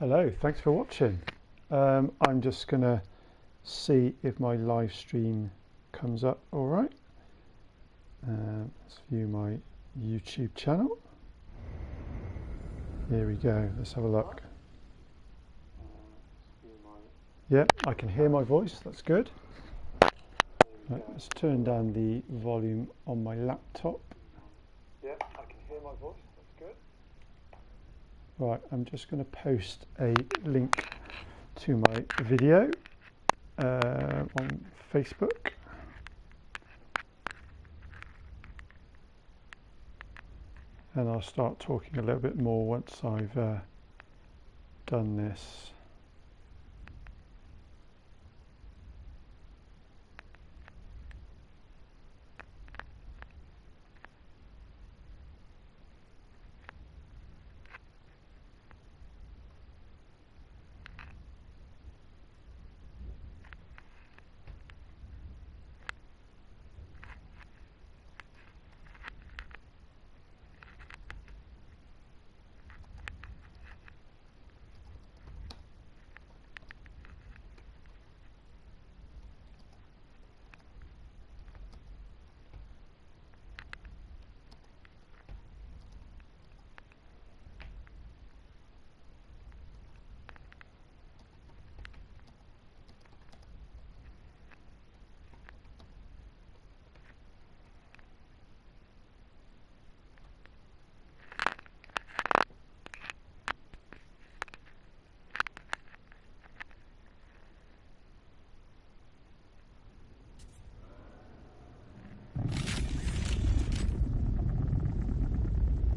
Hello, thanks for watching. I'm just going to see if my live stream comes up all right. Let's view my YouTube channel. Here we go, let's have a look. Yeah, I can hear my voice, that's good. Right, let's turn down the volume on my laptop. Yeah, I can hear my voice, that's good. Right, I'm just going to post a link to my video on Facebook. And I'll start talking a little bit more once I've done this.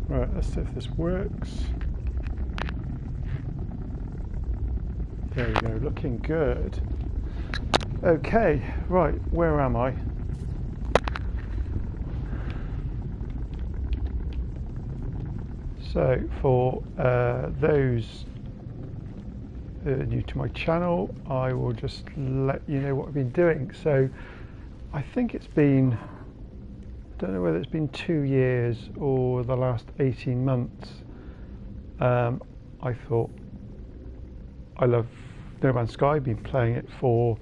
Right, let's see if this works. There we go, looking good. Okay, right, where am I? So, for those new to my channel, I will just let you know what I've been doing. So, I think it's been, I don't know whether it's been 2 years or the last 18 months. I thought, I love No Man's Sky, been playing it for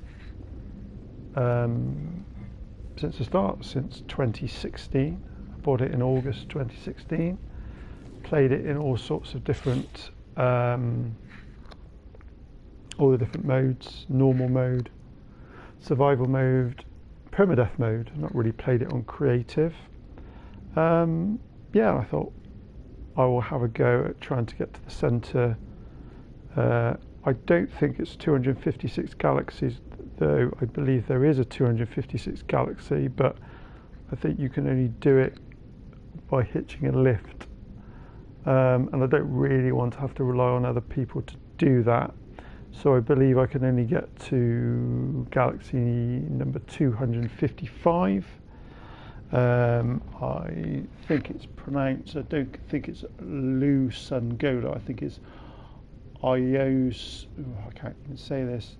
since the start, since 2016. I bought it in August 2016, played it in all sorts of different, all the different modes, normal mode, survival mode, permadeath mode. I've not really played it on creative. Yeah, I thought I will have a go at trying to get to the centre. I don't think it's 256 galaxies, though I believe there is a 256 galaxy, but I think you can only do it by hitching a lift. And I don't really want to have to rely on other people to do that. So I believe I can only get to galaxy number 255. I think it's pronounced, I don't think it's Iousongola, I think it's I can't even say this.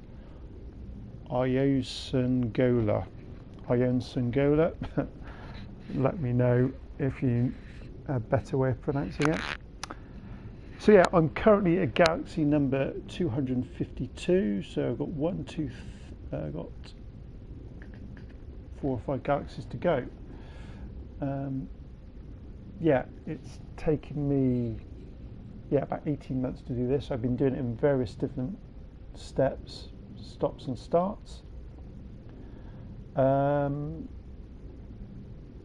Iousongola. Let me know if you have a better way of pronouncing it. So yeah, I'm currently at galaxy number 252. So I've got I've got 4 or 5 galaxies to go. Yeah, it's taken me about 18 months to do this. I've been doing it in various different steps, stops and starts.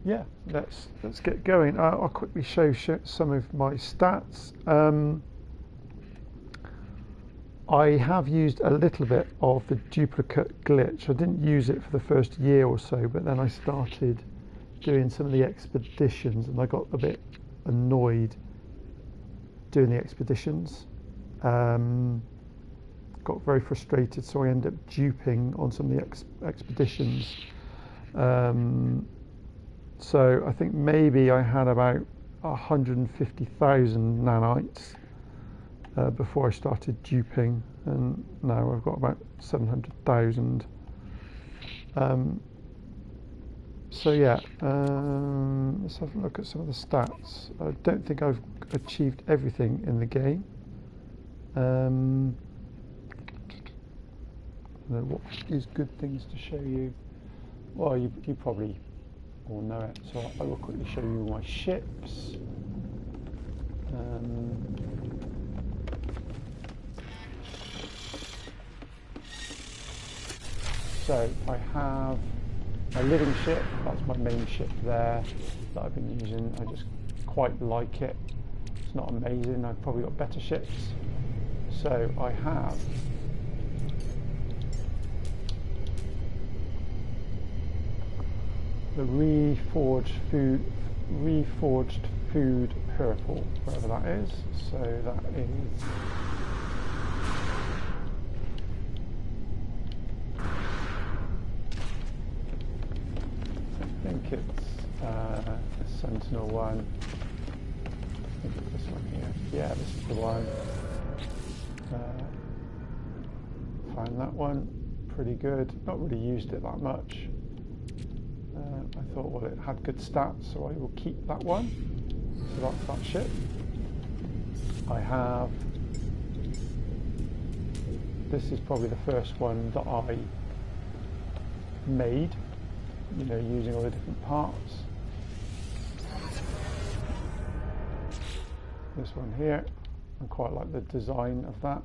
Yeah, let's get going. I'll quickly show some of my stats. I have used a little bit of the duplicate glitch. I didn't use it for the first year or so, but then I started doing some of the expeditions and I got a bit annoyed doing the expeditions. Got very frustrated, so I ended up duping on some of the expeditions. So I think maybe I had about 150,000 nanites before I started duping, and now I've got about 700,000. So yeah, let's have a look at some of the stats. I don't think I've achieved everything in the game. What is good things to show you? Well, you probably all know it, so I will quickly show you my ships. So I have a living ship, that's my main ship there that I've been using. I just quite like it. It's not amazing, I've probably got better ships. So I have the reforged food purple, whatever that is. So that is I think it's the Sentinel one. I think it's this one here. Yeah, this is the one. Found that one pretty good. Not really used it that much. I thought, well, it had good stats, so I will keep that one. So that's that ship. I have. This is probably the first one that I made. You know, using all the different parts. This one here, I quite like the design of that.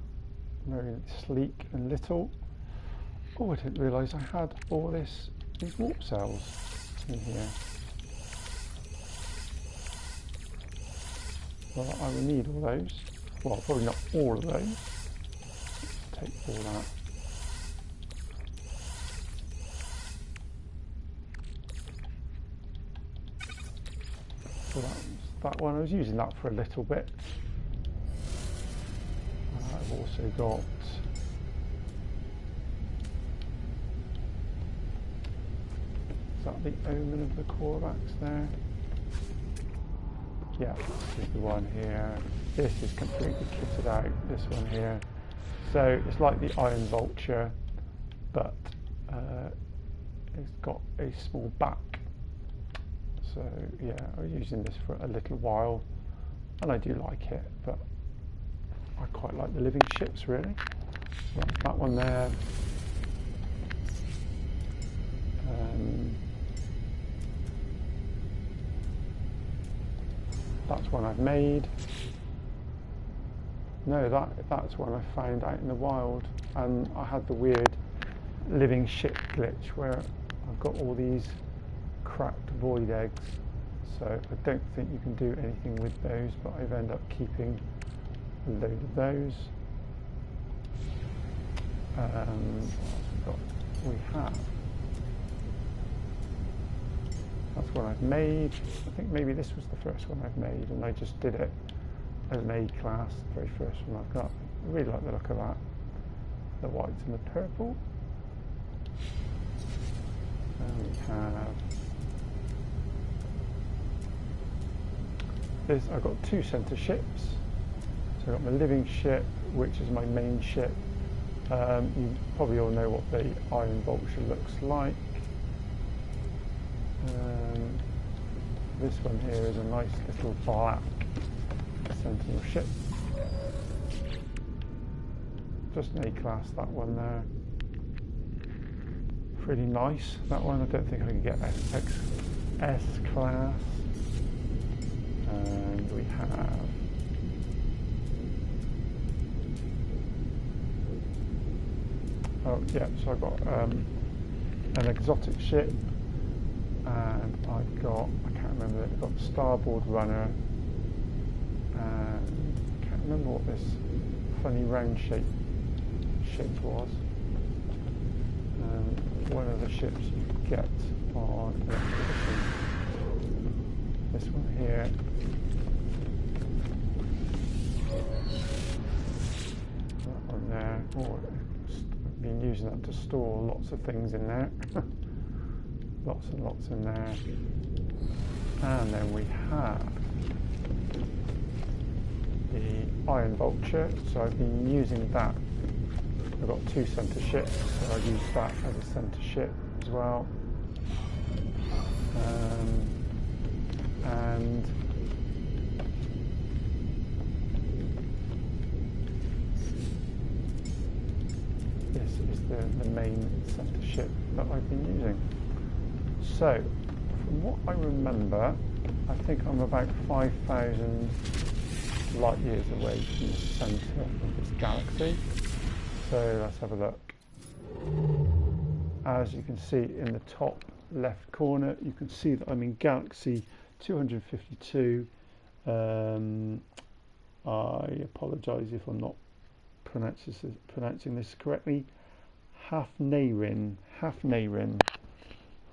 Very sleek and little. Oh, I didn't realise I had all these warp cells in here. Well, I will need all those. Well, probably not all of those. Take all that. So that one. I was using that for a little bit. I've also got is that the Omen of the Korax there? Yeah, this is the one here. This is completely kitted out, this one here. So it's like the Iron Vulture, but it's got a small back. So yeah, I was using this for a little while, and I do like it, but I quite like the living ships really. So that's that one there. That's one I've made. No, that's one I found out in the wild, and I had the weird living ship glitch where I've got all these cracked void eggs, so I don't think you can do anything with those, but I've ended up keeping a load of those. We have. That's one I've made. I think maybe this was the first one I've made, and I just did it as an A class, the very first one I've got. I really like the look of that. The whites and the purple. And we have this. I've got two centre ships. So I've got my living ship, which is my main ship. You probably all know what the Iron Vulture looks like. This one here is a nice little black Sentinel ship. Just an A-class, that one there. Pretty nice, that one. I don't think I can get S-class. And we have so I've got an exotic ship, and I've got, I can't remember, I've got starboard runner, and I can't remember what this funny round shape was. One of the ships you get on an expedition. This one here. That one there. Oh, I've been using that to store lots of things in there. Lots and lots in there. And then we have the Iron Vulture. So I've been using that. I've got two centre ships, so I use that as a centre ship as well. And is the main centre ship that I've been using. So, from what I remember, I think I'm about 5,000 light years away from the centre of this galaxy. So let's have a look. As you can see in the top left corner, you can see that I'm in galaxy 252. I apologise if I'm not pronouncing this correctly. Hafnairin.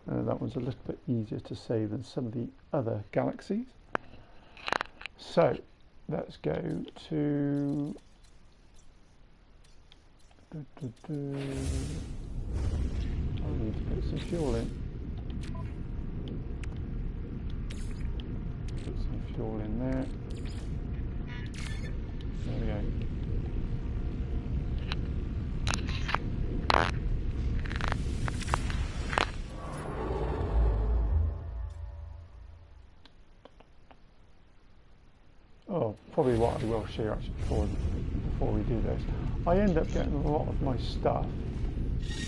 That one's a little bit easier to say than some of the other galaxies. So let's go to I need to put some fuel in. Put some fuel in there. There we go. Oh, probably what I will share actually before we do this. I end up getting a lot of my stuff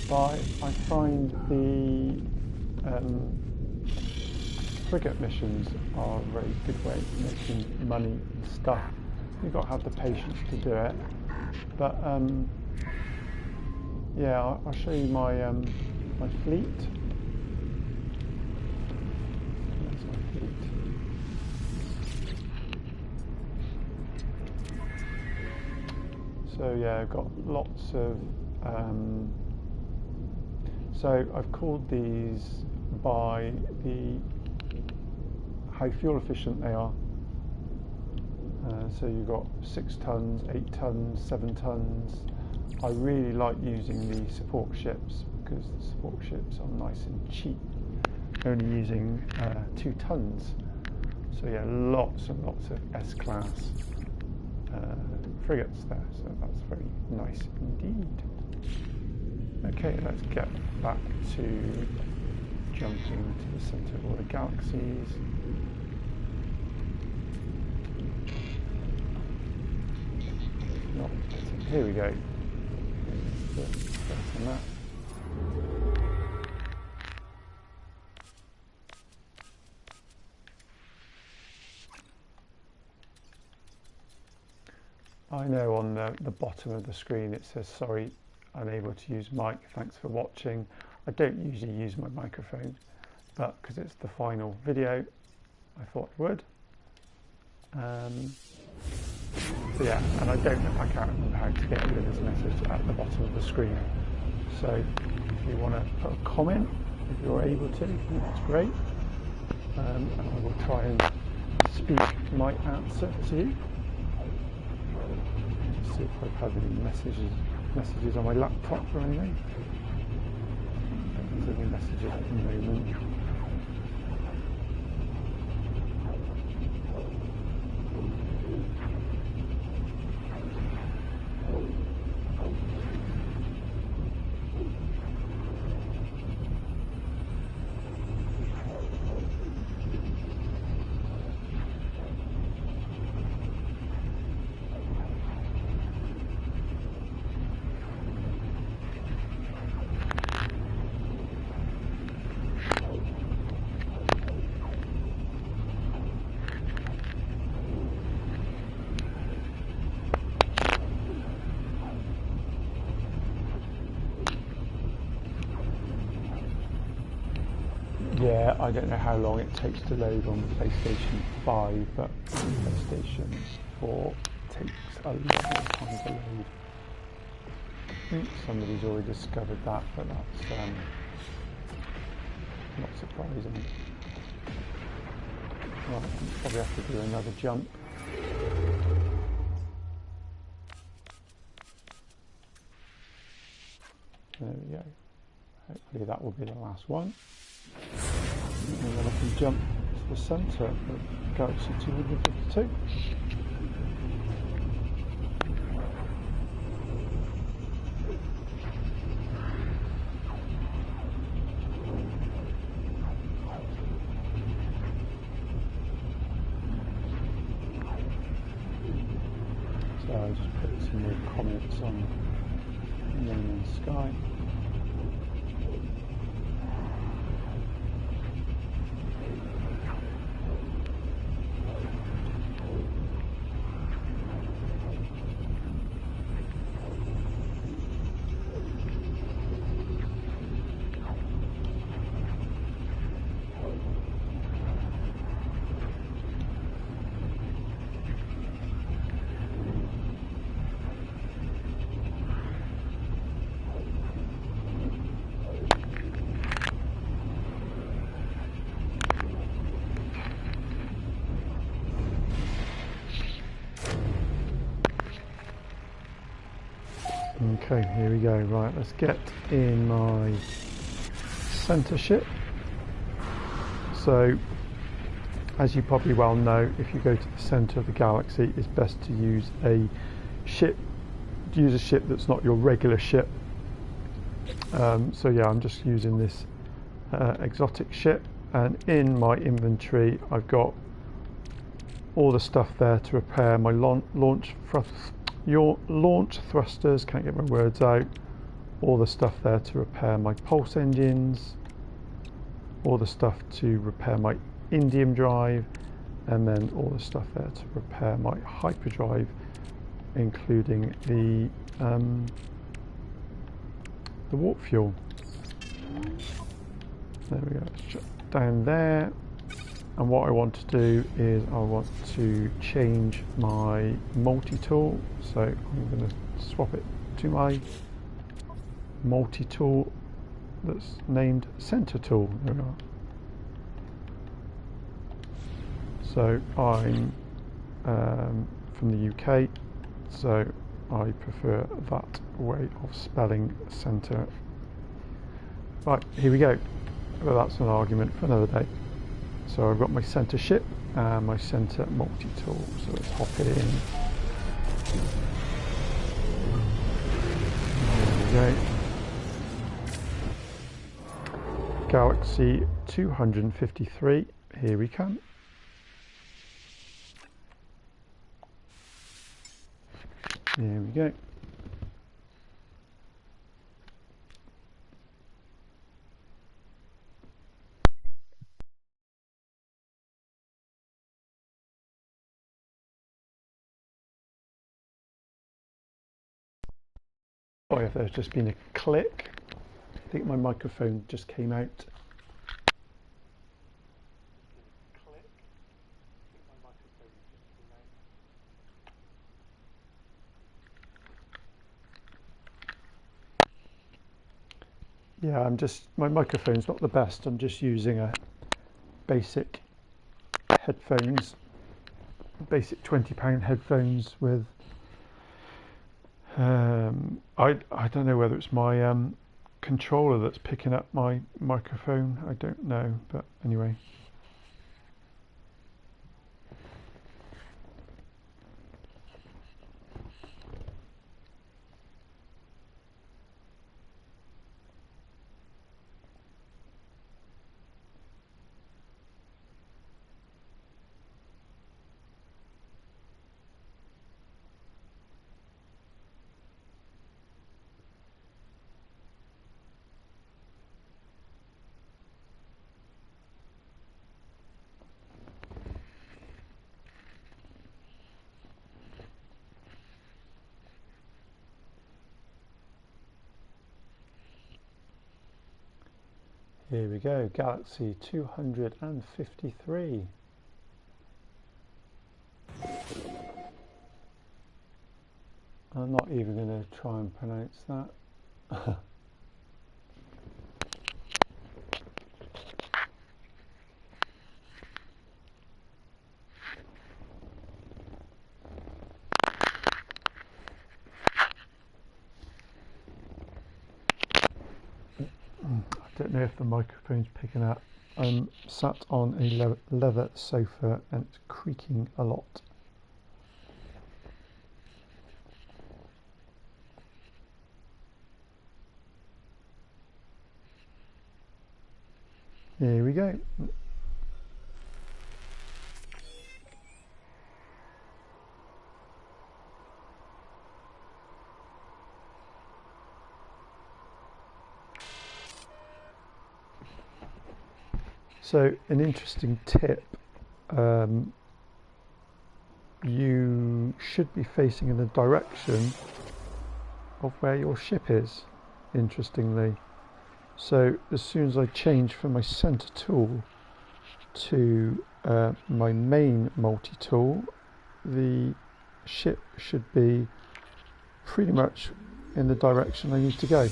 by I find the frigate missions are a very good way of making money and stuff. You've got to have the patience to do it. But yeah, I'll show you my my fleet. That's my fleet. So yeah, I've got lots of. So I've called these by how fuel efficient they are. So you've got 6 tons, 8 tons, 7 tons. I really like using the support ships because the support ships are nice and cheap, only using 2 tons. So yeah, lots and lots of S-class frigates there, so that's very nice indeed. Okay, let's get back to jumping to the centre of all the galaxies. Here we go. Press on that. I know on the bottom of the screen it says, sorry, unable to use mic, thanks for watching. I don't usually use my microphone, but because it's the final video, I thought I would. So yeah, and I can't remember how to get rid of this message at the bottom of the screen. So if you want to put a comment, if you're able to, that's great. And I will try and speak my answer to you. See if I've had any messages on my laptop or anything. I don't have any messages at the moment. Yeah, I don't know how long it takes to load on the PlayStation 5, but PlayStation 4 takes a lot more time to load. I think somebody's already discovered that, but that's not surprising. Right, I'll probably have to do another jump. There we go. Hopefully that will be the last one. And then I can jump to the centre of Galaxy 252. So I'll just put some more comments on and then in sky. Okay, here we go. Right, let's get in my center ship. So, as you probably well know, if you go to the center of the galaxy, it's best to use a ship. Use a ship that's not your regular ship. So yeah, I'm just using this exotic ship, and in my inventory, I've got all the stuff there to repair my launch thrusters, can't get my words out, all the stuff there to repair my pulse engines, all the stuff to repair my indium drive, and then all the stuff there to repair my hyperdrive, including the warp fuel. There we go, it's down there. And what I want to do is I want to change my multi-tool, so I'm going to swap it to my multi-tool that's named center tool. There we are. So I'm from the UK, so I prefer that way of spelling center. Right, here we go. Well, that's an argument for another day. So I've got my center ship and my center multi-tool, so let's hop it in. There we go. Galaxy 253, here we come. There we go. Sorry if there's just been a click. I think my microphone just came out. Yeah, my microphone's not the best. I'm just using a basic headphones, basic £20 headphones with, I don't know whether it's my controller that's picking up my microphone. I don't know, but anyway. Here we go, Galaxy 253. I'm not even going to try and pronounce that. I don't know if the microphone's picking up. I'm sat on a leather sofa and it's creaking a lot. Here we go. So an interesting tip, you should be facing in the direction of where your ship is, interestingly. So as soon as I change from my center tool to my main multi-tool, the ship should be pretty much in the direction I need to go.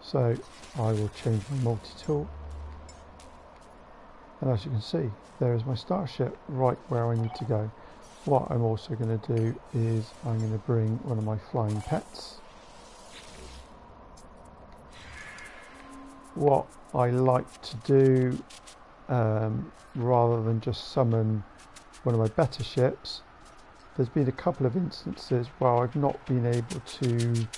So I will change my multi-tool, and as you can see, there is my starship right where I need to go. What I'm also going to do is I'm going to bring one of my flying pets. What I like to do, rather than just summon one of my better ships, there's been a couple of instances where I've not been able to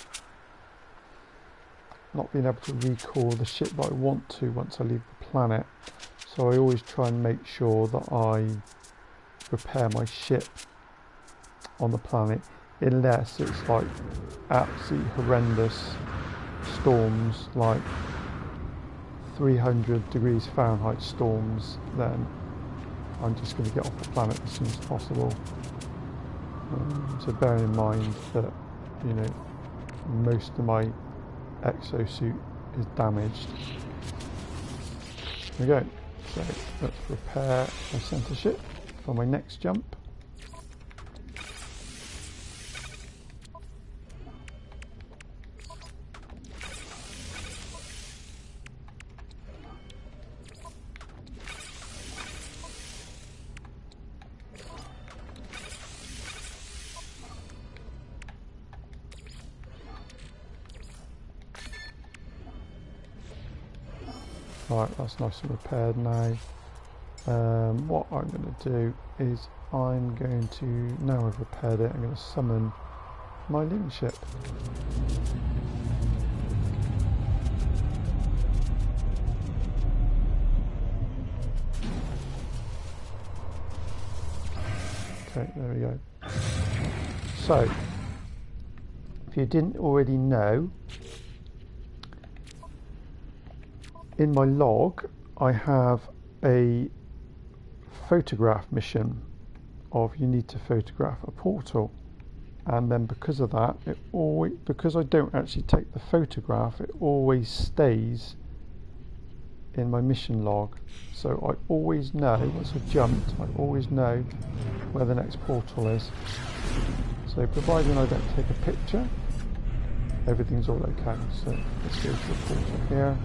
recall the ship that I want to once I leave the planet. So I always try and make sure that I repair my ship on the planet, unless it's like absolutely horrendous storms, like 300 degrees Fahrenheit storms, then I'm just going to get off the planet as soon as possible. So bearing in mind that, you know, most of my exosuit is damaged. There we go. So let's repair my center ship for my next jump. Right, that's nice and repaired now. What I'm going to do is I'm going to, now I've repaired it, I'm going to summon my living ship. Okay, there we go. So, if you didn't already know, in my log I have a photograph mission of you need to photograph a portal, and then because of that, because I don't actually take the photograph, it always stays in my mission log. So I always know, once I've jumped, I always know where the next portal is. So providing I don't take a picture, everything's all okay. So let's go to the portal here.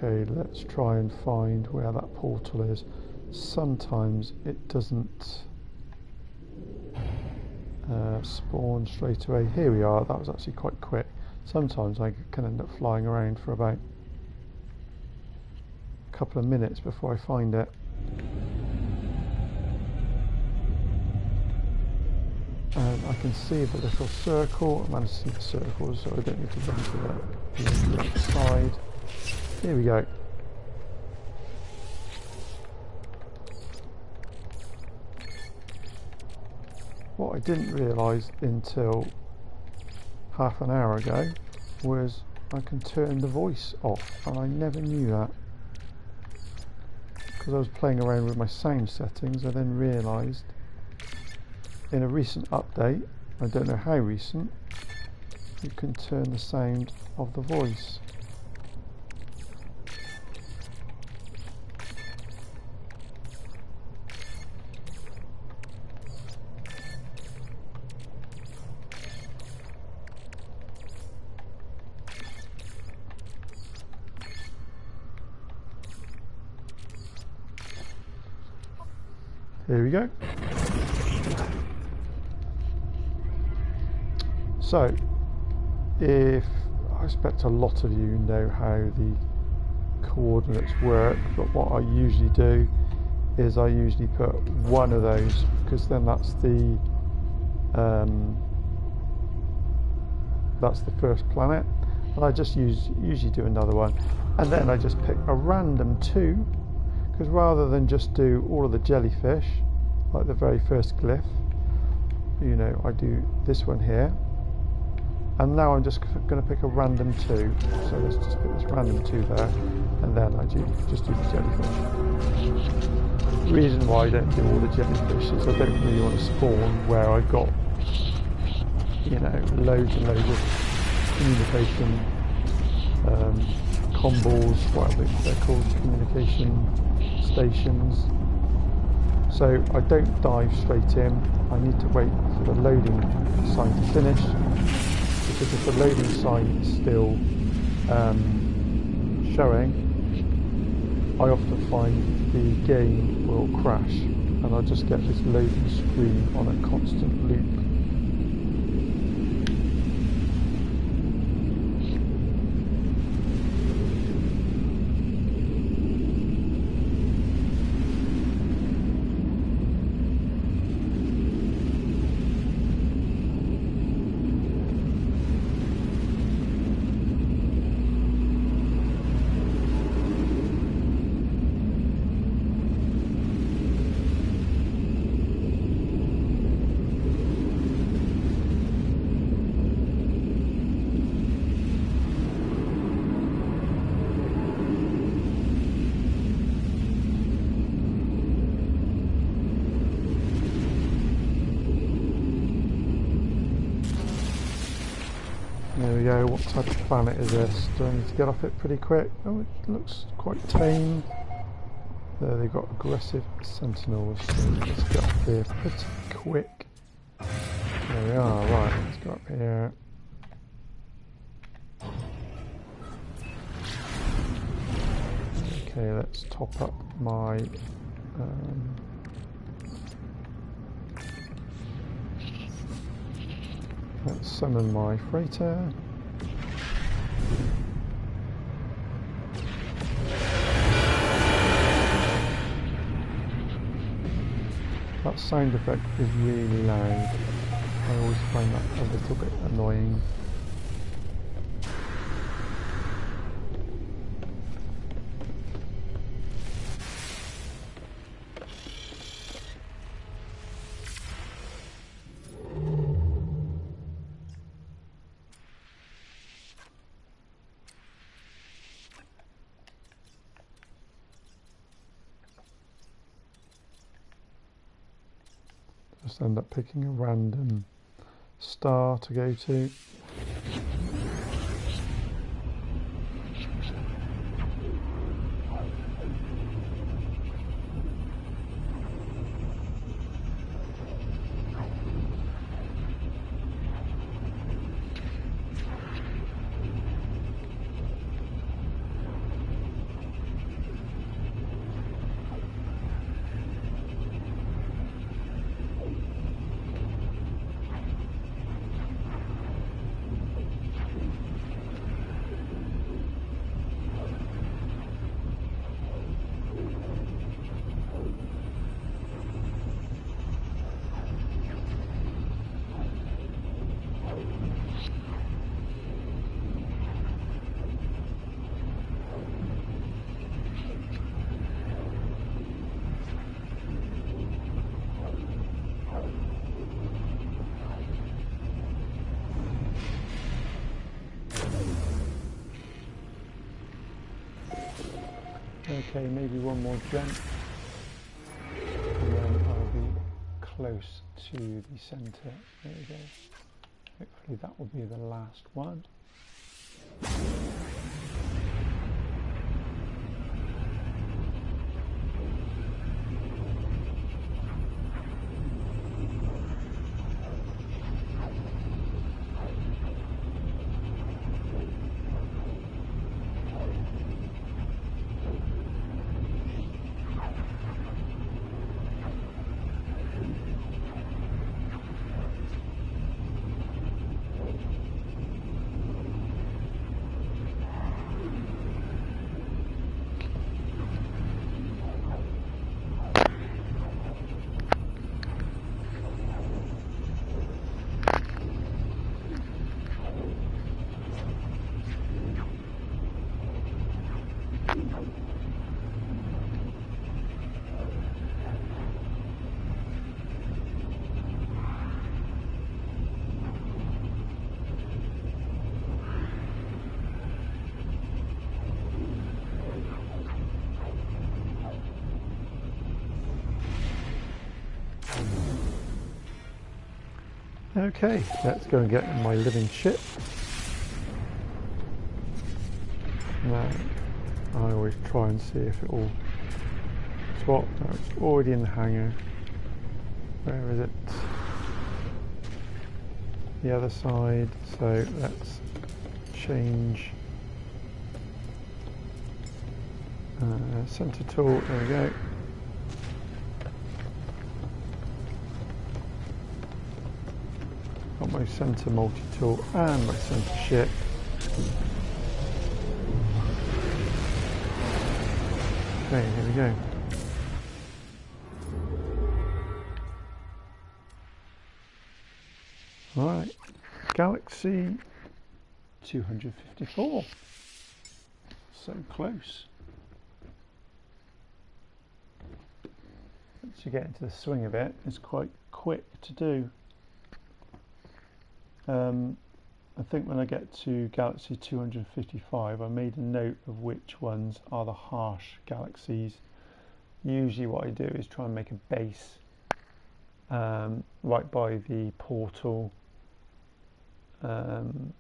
Okay, let's try and find where that portal is. Sometimes it doesn't spawn straight away. Here we are, that was actually quite quick. Sometimes I can end up flying around for about a couple of minutes before I find it. And I can see the little circle. I managed to see the circle, so I don't need to run to the left side. Here we go. What I didn't realise until half an hour ago was I can turn the voice off, and I never knew that. Because I was playing around with my sound settings, I then realised in a recent update, I don't know how recent, you can turn the sound of the voice. Here we go. So, if I expect a lot of you know how the coordinates work, but what I usually do is I usually put one of those, because then that's the first planet, and I just usually do another one, and then I just pick a random 2, because rather than just do all of the jellyfish like the very first glyph, you know, I do this one here, and now I'm just going to pick a random 2, so let's just put this random 2 there, and then I just do the jellyfish. The reason why I don't do all the jellyfish is I don't really want to spawn where I've got, you know, loads and loads of communication comballs, whatever they're called, communication stations. So I don't dive straight in. I need to wait for the loading sign to finish, because if the loading sign is still showing, I often find the game will crash and I'll just get this loading screen on a constant loop. There we go. What type of planet is this? Do I need to get off it pretty quick? Oh, it looks quite tame. There, they've got aggressive sentinels, so let's get off here pretty quick. There we are. Right, let's go up here. Okay, let's top up my let's summon my freighter. That sound effect is really loud. I always find that a little bit annoying. Just end up picking a random star to go to. Okay, maybe one more jump, and then I'll be close to the centre. There we go. Hopefully that will be the last one. Okay, let's go and get in my living ship. Now, I always try and see if it all swap. No, it's already in the hangar. Where is it? The other side. So let's change center tool. There we go. Got my center multi-tool and my center ship. Okay, here we go. Right, Galaxy 254. So close. Once you get into the swing of it, it's quite quick to do. I think when I get to Galaxy 255, I made a note of which ones are the harsh galaxies. Usually what I do is try and make a base right by the portal. So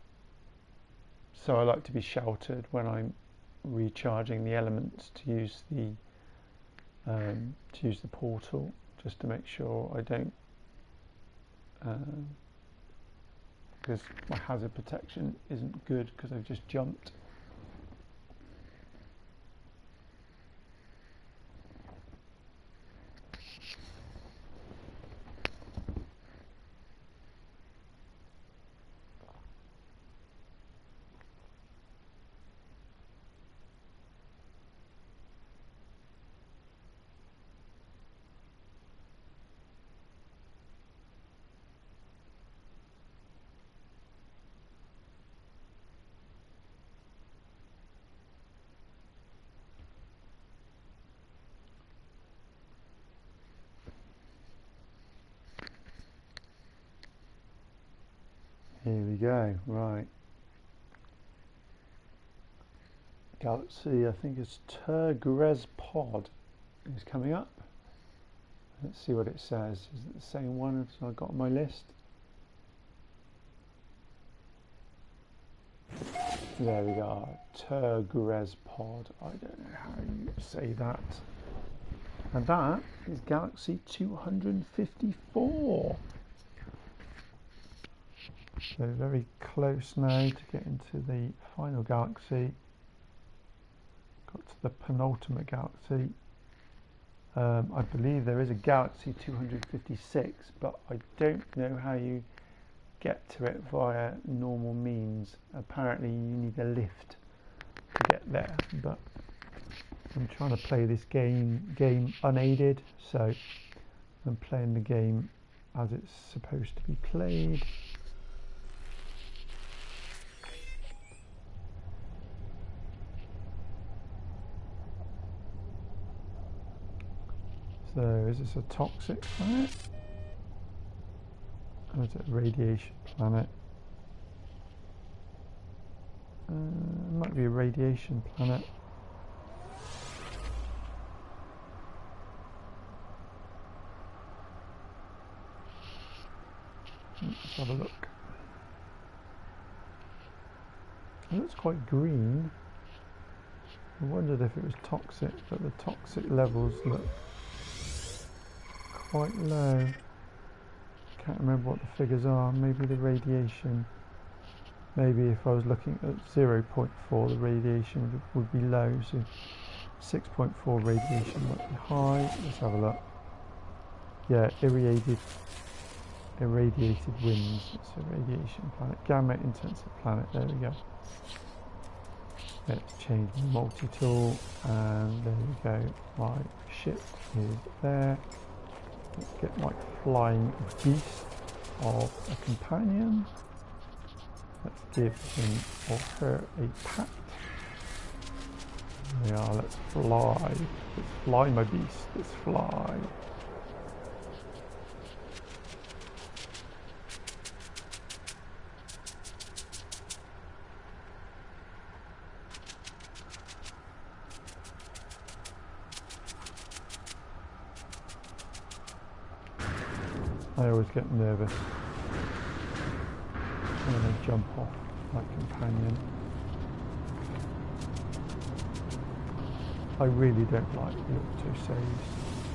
I like to be sheltered when I'm recharging the elements to use the portal, just to make sure I don't, because my hazard protection isn't good because I've just jumped. Here we go, right. Galaxy, I think it's Tergres Pod is coming up. Let's see what it says. Is it the same one as I got on my list? There we go, Tergres Pod. I don't know how you say that. And that is Galaxy 254. So very close now to get into the final galaxy. Got to the penultimate galaxy. I believe there is a Galaxy 256, but I don't know how you get to it via normal means. Apparently you need a lift to get there, but I'm trying to play this game unaided, so I'm playing the game as it's supposed to be played. So is this a toxic planet? Or is it a radiation planet? It might be a radiation planet. Let's have a look. It looks quite green. I wondered if it was toxic, but the toxic levels look quite low. Can't remember what the figures are. Maybe the radiation. Maybe if I was looking at 0.4, the radiation would be low. So 6.4 radiation might be high. Let's have a look. Yeah, irradiated winds. It's a radiation planet. Gamma intensive planet. There we go. Let's change the multi-tool, and there we go. My ship is there. Let's get my flying beast of a companion. Let's give him or her a pat. There we are, let's fly. Let's fly, my beast. Let's fly. I always get nervous I'm going to jump off my companion. I really don't like the auto saves.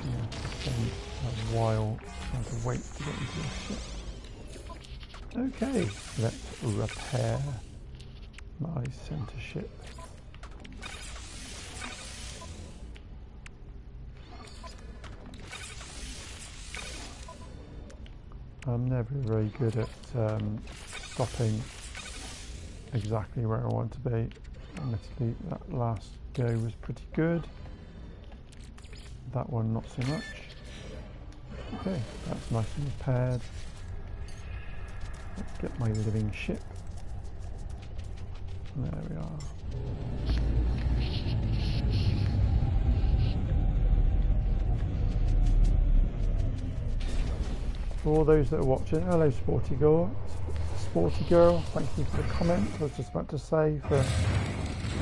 You know, spend a while trying to wait to get into the ship. Okay, let's repair my center ship. I'm never very good at stopping exactly where I want to be. Admittedly, that last go was pretty good. That one not so much. Okay, that's nice and repaired. Let's get my living ship. There we are. For all those that are watching, hello Sporty Girl, thank you for the comment. I was just about to say, for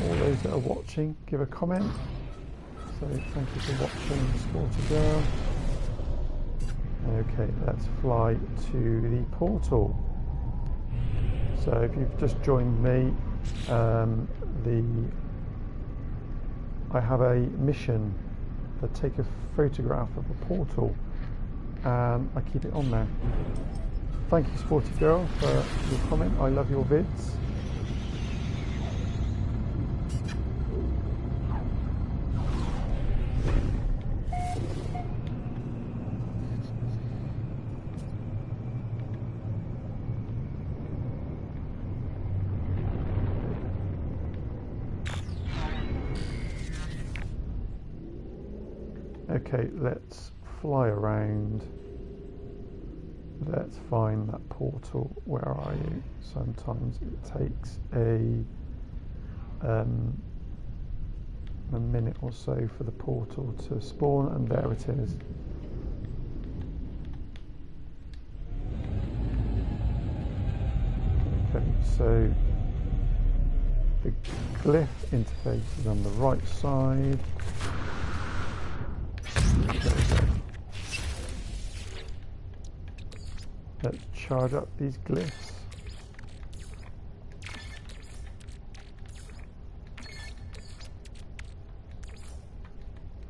all those that are watching, give a comment. So thank you for watching, Sporty Girl. Okay, let's fly to the portal. So if you've just joined me, I have a mission to take a photograph of a portal, and I keep it on there. Thank you, Sporty Girl, for your comment. I love your vids. Okay, let's fly around. Let's find that portal. Where are you? Sometimes it takes a minute or so for the portal to spawn, and there it is. Okay, so the glyph interface is on the right side. Let's charge up these glyphs.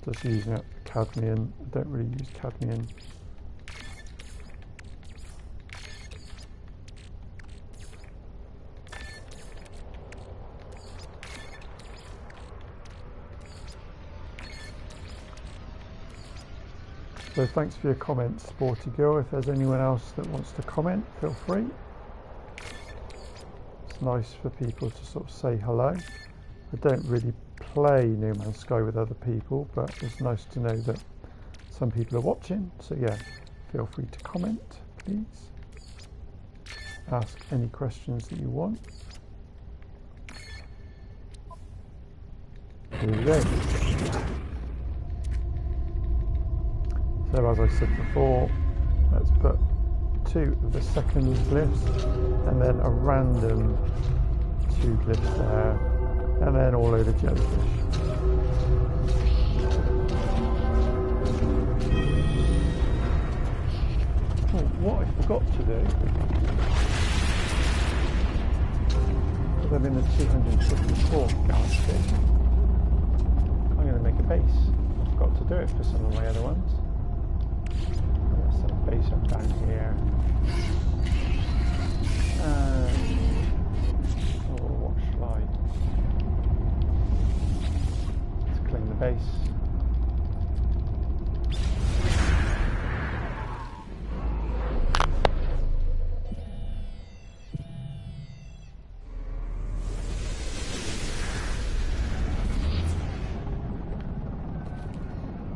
Just using up cadmium. I don't really use cadmium. So thanks for your comments, Sporty Girl. If there's anyone else that wants to comment, feel free. It's nice for people to sort of say hello. I don't really play No Man's Sky with other people, but it's nice to know that some people are watching. So yeah, feel free to comment, please. Ask any questions that you want. Here we go. So as I said before, let's put 2 of the second glyphs and then a random 2 glyphs there, and then all over jellyfish. Oh, what I forgot to do, because I'm in the 254th galaxy, I'm going to make a base. I forgot to do it for some of my other ones. Some base up down here. What shall I? Let's clean the base.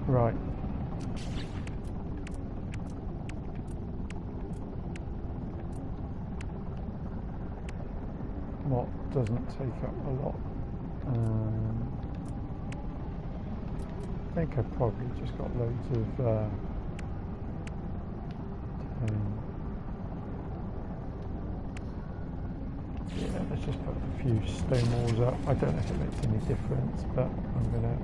Right. What doesn't take up a lot. I think I've probably just got loads of yeah, let's just put a few stone walls up. I don't know if it makes any difference, but I'm going to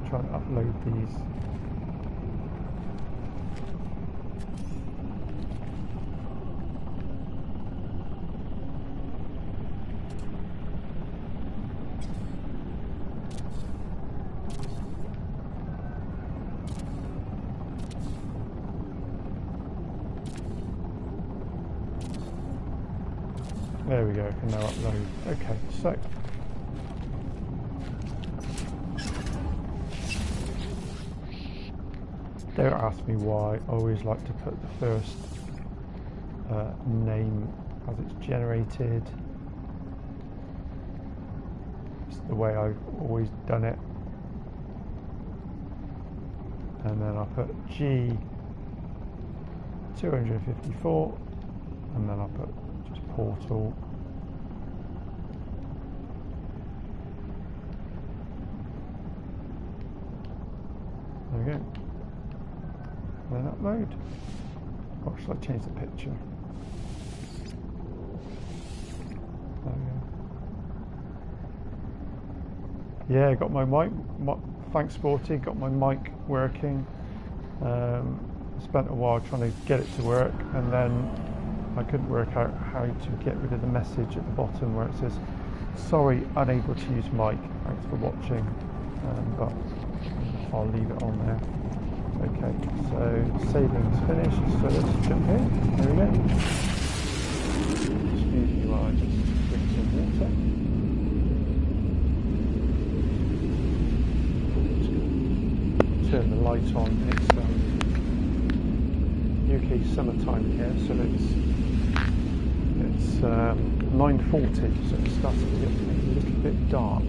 try and upload these. There we go, I can now upload. Okay, so don't ask me why. I always like to put the first name as it's generated. It's the way I've always done it. And then I'll put G254, and then I'll put just portal. There we go. And then upload. Or should I change the picture? There we go. Yeah, got my mic. Thanks, Sporty. Got my mic working. Spent a while trying to get it to work, and then I couldn't work out how to get rid of the message at the bottom where it says, "Sorry, unable to use mic. Thanks for watching." But I'll leave it on there. Okay, so saving's finished. So let's jump in. There we go. Excuse me while I just drink some water. Turn the light on. It's UK summertime here, so it's 9:40, so it's starting to get a little bit dark.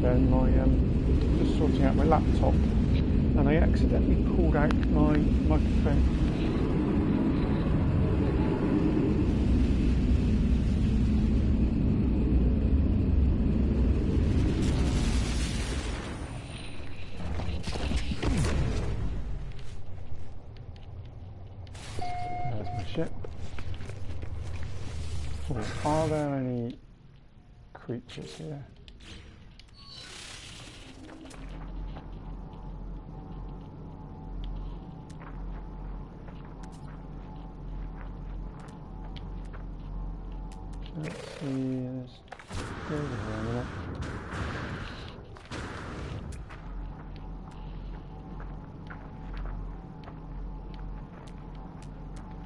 Then just sorting out my laptop, and I accidentally pulled out my microphone. There's my ship. Oh, are there any creatures here? Let's see, let's go over here a minute.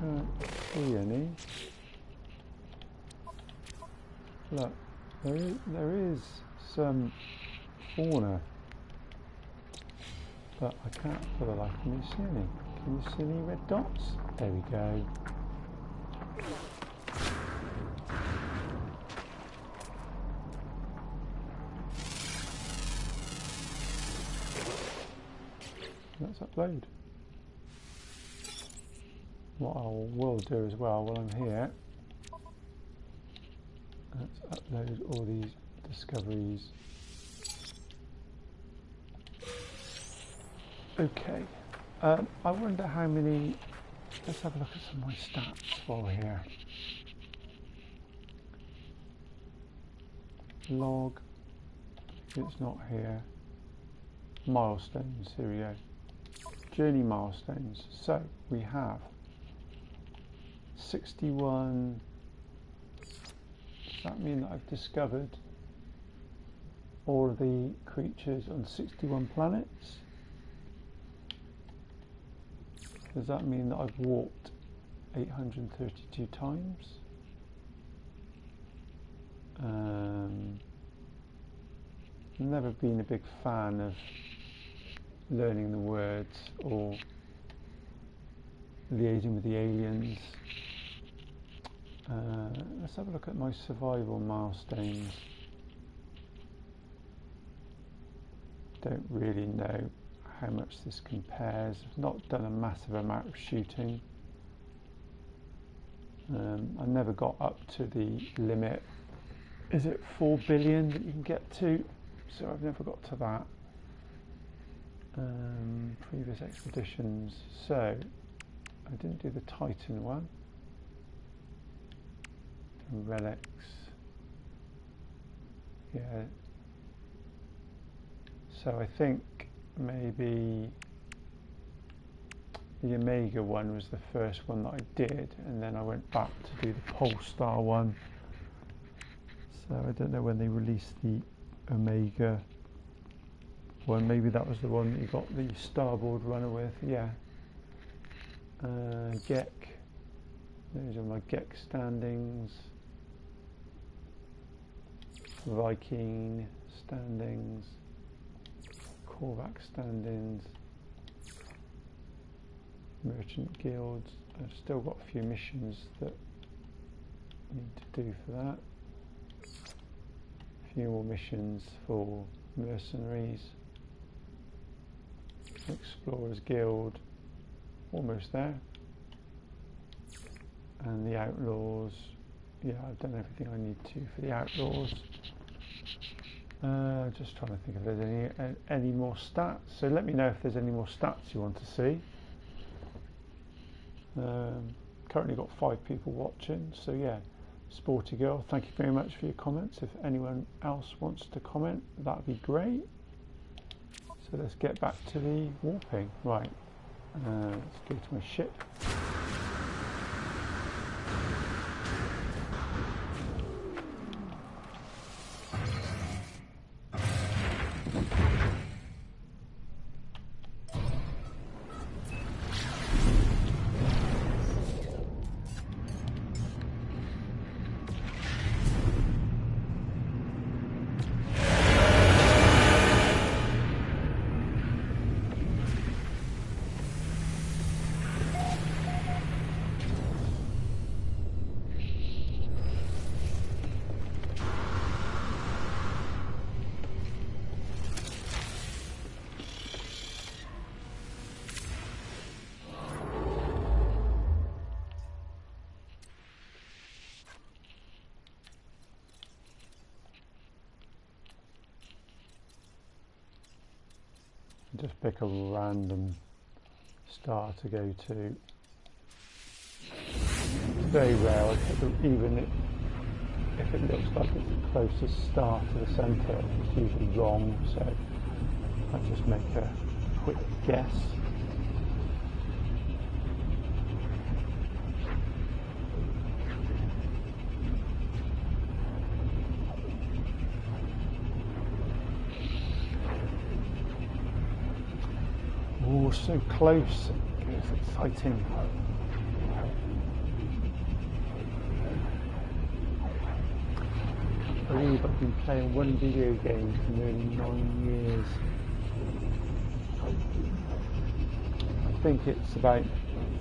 Can't see any. Look, there is some fauna, but I can't for the life of me see any. Can you see any red dots? There we go. Let's upload. What I will do as well while I'm here, let's upload all these discoveries. Okay, I wonder how many, let's have a look at some of my stats while we're here. Log, it's not here. Milestones, here we go. Journey milestones. So we have 61. Does that mean that I've discovered all of the creatures on 61 planets? Does that mean that I've walked 832 times? Never been a big fan of learning the words or liaising with the aliens. Let's have a look at my survival milestones. Don't really know how much this compares. I've not done a massive amount of shooting. I never got up to the limit. Is it 4 billion that you can get to? So I've never got to that. Previous expeditions. So I didn't do the Titan one. Relics. Yeah. So I think maybe the Omega one was the first one that I did, and then I went back to do the Polestar one. So I don't know when they released the Omega one. Maybe that was the one that you got the starboard runner with. Yeah. GEC. Those are my GEC standings. Viking standings. Korvac standings. Merchant guilds. I've still got a few missions that I need to do for that. A few more missions for mercenaries. Explorers Guild, almost there. And the Outlaws, yeah, I've done everything I need to for the Outlaws. Just trying to think if there's any more stats. So let me know if there's any more stats you want to see. Currently got 5 people watching, so yeah, Sporty Girl, thank you very much for your comments. If anyone else wants to comment, that'd be great. So let's get back to the warping. Right, let's go to my ship. Just pick a random star to go to. It's very rare, even if it looks like it's the closest star to the centre, it's usually wrong, so I'll just make a quick guess. Oh, so close. It's exciting. I believe I've been playing one video game for nearly 9 years. I think it's about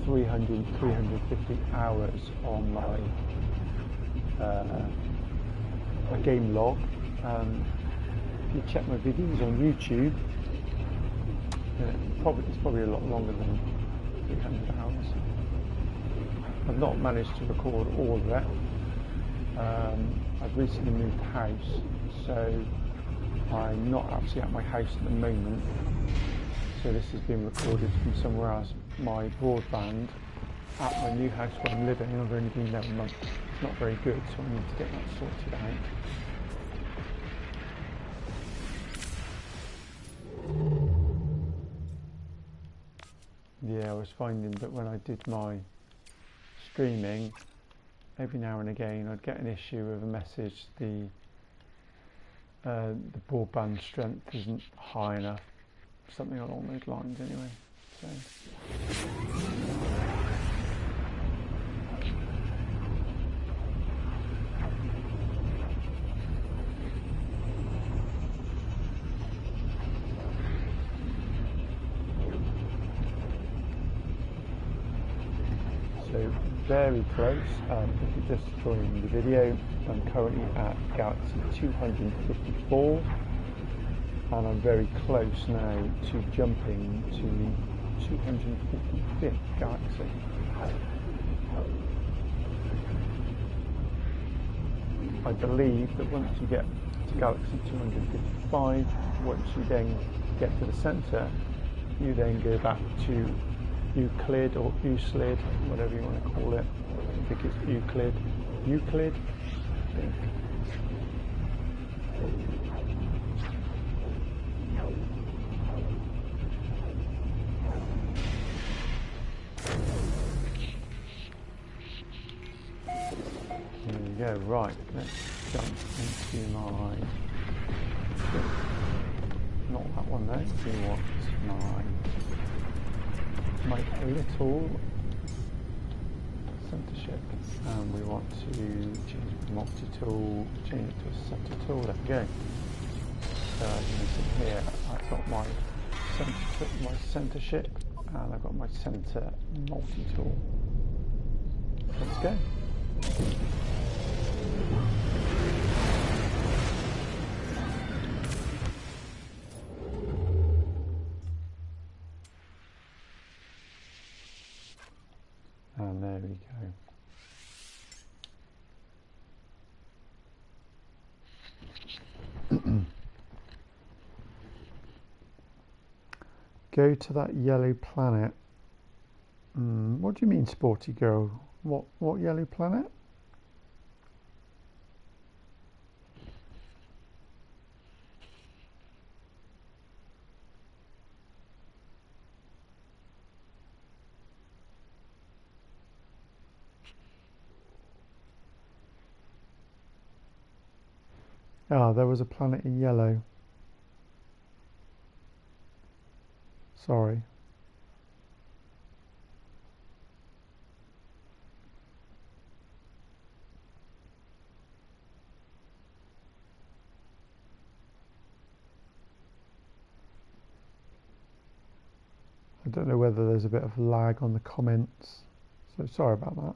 350 hours on my game log. If you check my videos on YouTube, it's probably a lot longer than 300 hours. I've not managed to record all of it. I've recently moved house, so I'm not actually at my house at the moment. So this has been recorded from somewhere else. My broadband at my new house where I'm living, I've only been there a month. It's not very good, so I need to get that sorted out. Yeah, I was finding that when I did my streaming, every now and again I'd get an issue with a message, the broadband strength isn't high enough, something along those lines anyway. So. Very close. If you're just joining the video, I'm currently at galaxy 254 and I'm very close now to jumping to 255th galaxy. I believe that once you get to galaxy 255, once you then get to the centre, you then go back to Euclid or Euclid, whatever you want to call it. I think it's Euclid. Euclid, I think. go. Right, let's jump into my ship. Not that one though. We want my little center ship, and we want to change the multi-tool, change it to a center tool. There we go. So as you can see here, I've got my center ship, and I've got my center multi-tool. Let's go. And there we go. Go to that yellow planet. What do you mean, sporty girl? What yellow planet? Ah, there was a planet in yellow. Sorry. I don't know whether there's a bit of lag on the comments, so sorry about that.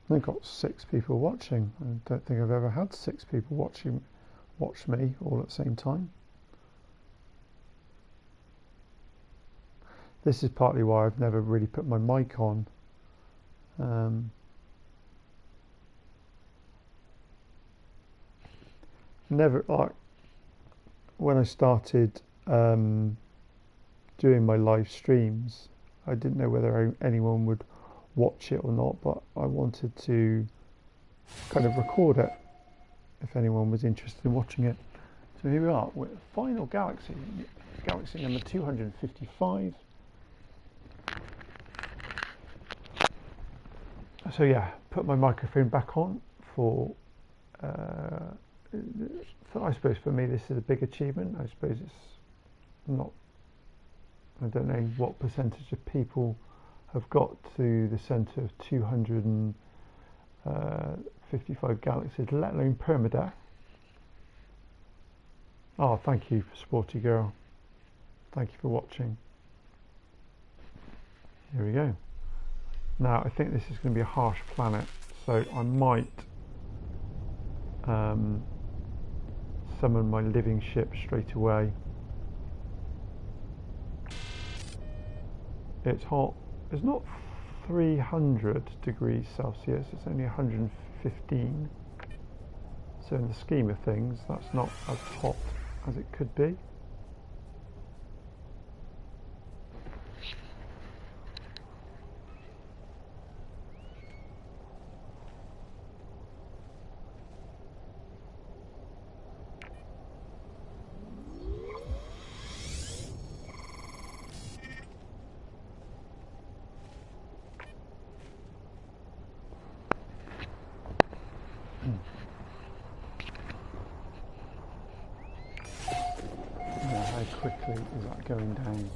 I've got 6 people watching. I don't think I've ever had 6 people watch me all at the same time. This is partly why I've never really put my mic on. Never, like when I started doing my live streams, I didn't know whether anyone would watch it or not, but I wanted to kind of record it if anyone was interested in watching it. So here we are with final galaxy number 255. So yeah, put my microphone back on for I suppose for me this is a big achievement. I suppose it's not, I don't know what percentage of people have got to the centre of 255 galaxies, let alone permadeath. Oh, thank you, sporty girl. Thank you for watching. Here we go. Now, I think this is going to be a harsh planet, so I might summon my living ship straight away. It's hot. It's not 300 degrees Celsius, it's only 115. So in the scheme of things, that's not as hot as it could be. Quickly is that going down?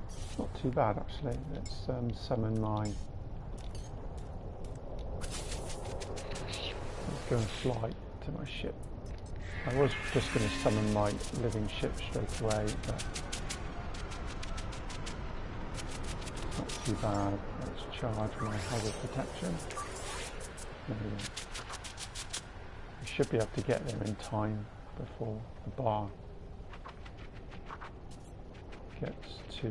It's not too bad actually. Let's summon my. Let's go and fly to my ship. I was just going to summon my living ship straight away, but it's not too bad. Let's charge my hazard protection. There we go. I should be able to get there in time before the bar gets to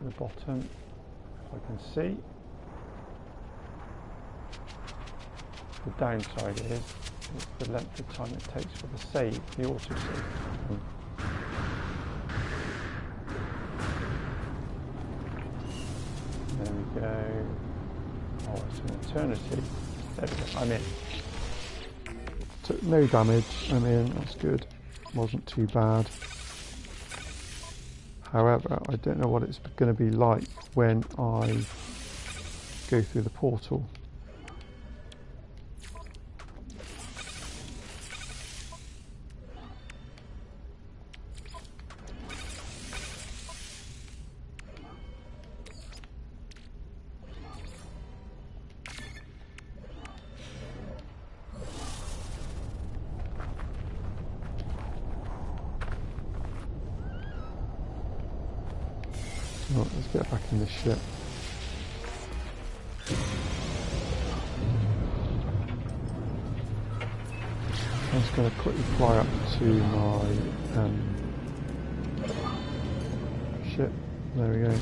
the bottom, if I can see. The downside is the length of time it takes for the save, the auto-save. go. Oh, it's an eternity. There we go. I'm in. Took no damage. I'm in. That's good. Wasn't too bad. However, I don't know what it's going to be like when I go through the portal. Right, let's get back in the ship. I'm just going to quickly fly up to my ship. There we go.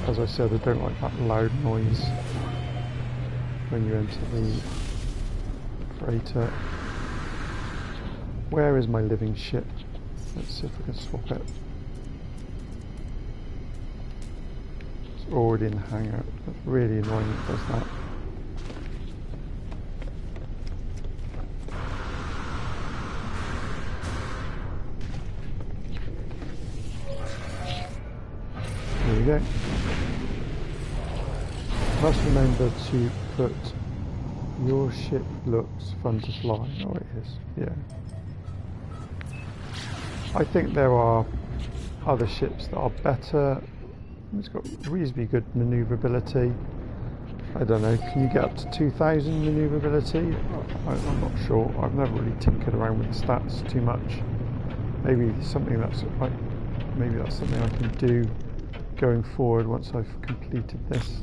As I said, I don't like that loud noise when you enter the freighter. Where is my living ship? Let's see if we can swap it. It's already in the hangar. That's really annoying it does that. There we go. Must remember to put your ship looks fun to fly. Oh, it is. Yeah. I think there are other ships that are better. It's got reasonably good manoeuvrability. I don't know. Can you get up to 2,000 manoeuvrability? I'm not sure. I've never really tinkered around with the stats too much. Maybe something that's like. Maybe that's something I can do going forward once I've completed this.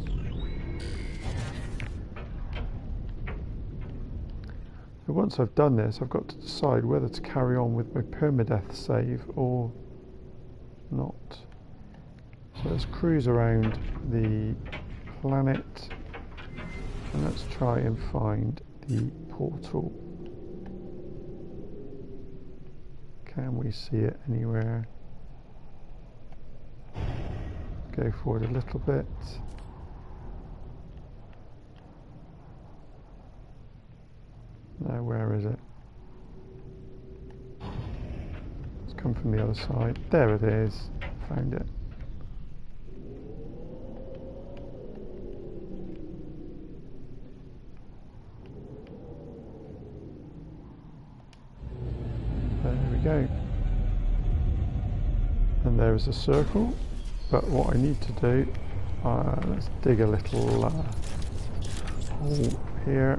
So once I've done this, I've got to decide whether to carry on with my permadeath save or not. So let's cruise around the planet and let's try and find the portal. Can we see it anywhere? Go forward a little bit. No, where is it? It's come from the other side. There it is. Found it. There we go. And there is a circle. But what I need to do, let's dig a little hole here.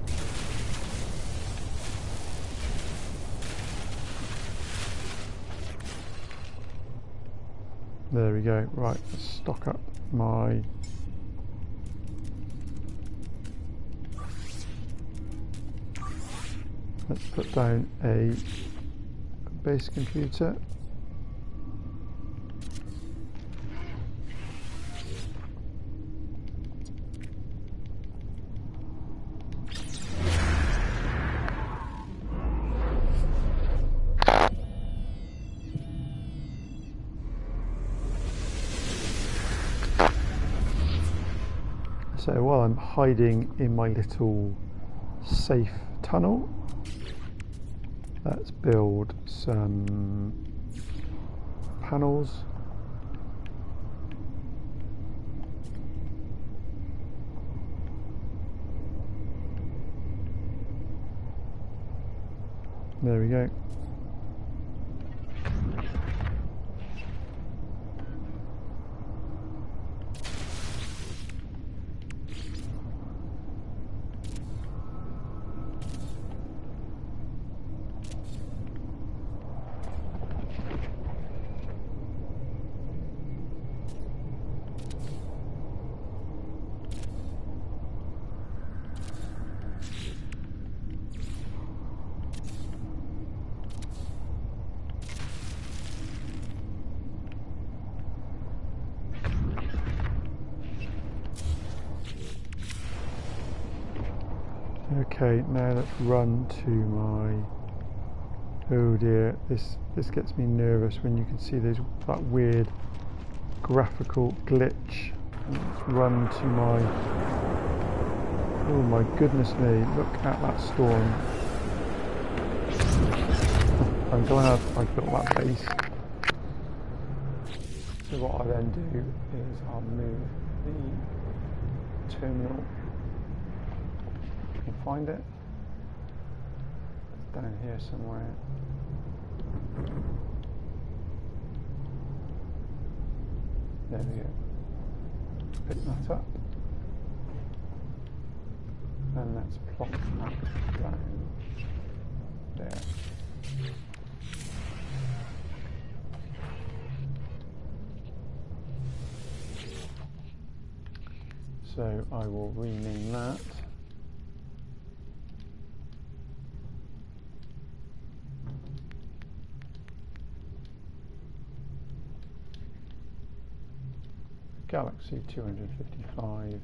There we go. Right, let's stock up my let's put down a base computer. So while I'm hiding in my little safe tunnel, let's build some panels. There we go. Okay, now let's run to my... Oh dear, this gets me nervous when you can see that weird graphical glitch. Let's run to my... Oh my goodness me, look at that storm. I'm glad I built that base. So what I then do is I'll move the terminal. You can find it. It's down here somewhere. There we go. Pick that up. And let's plop that down there. So I will rename that. Galaxy 255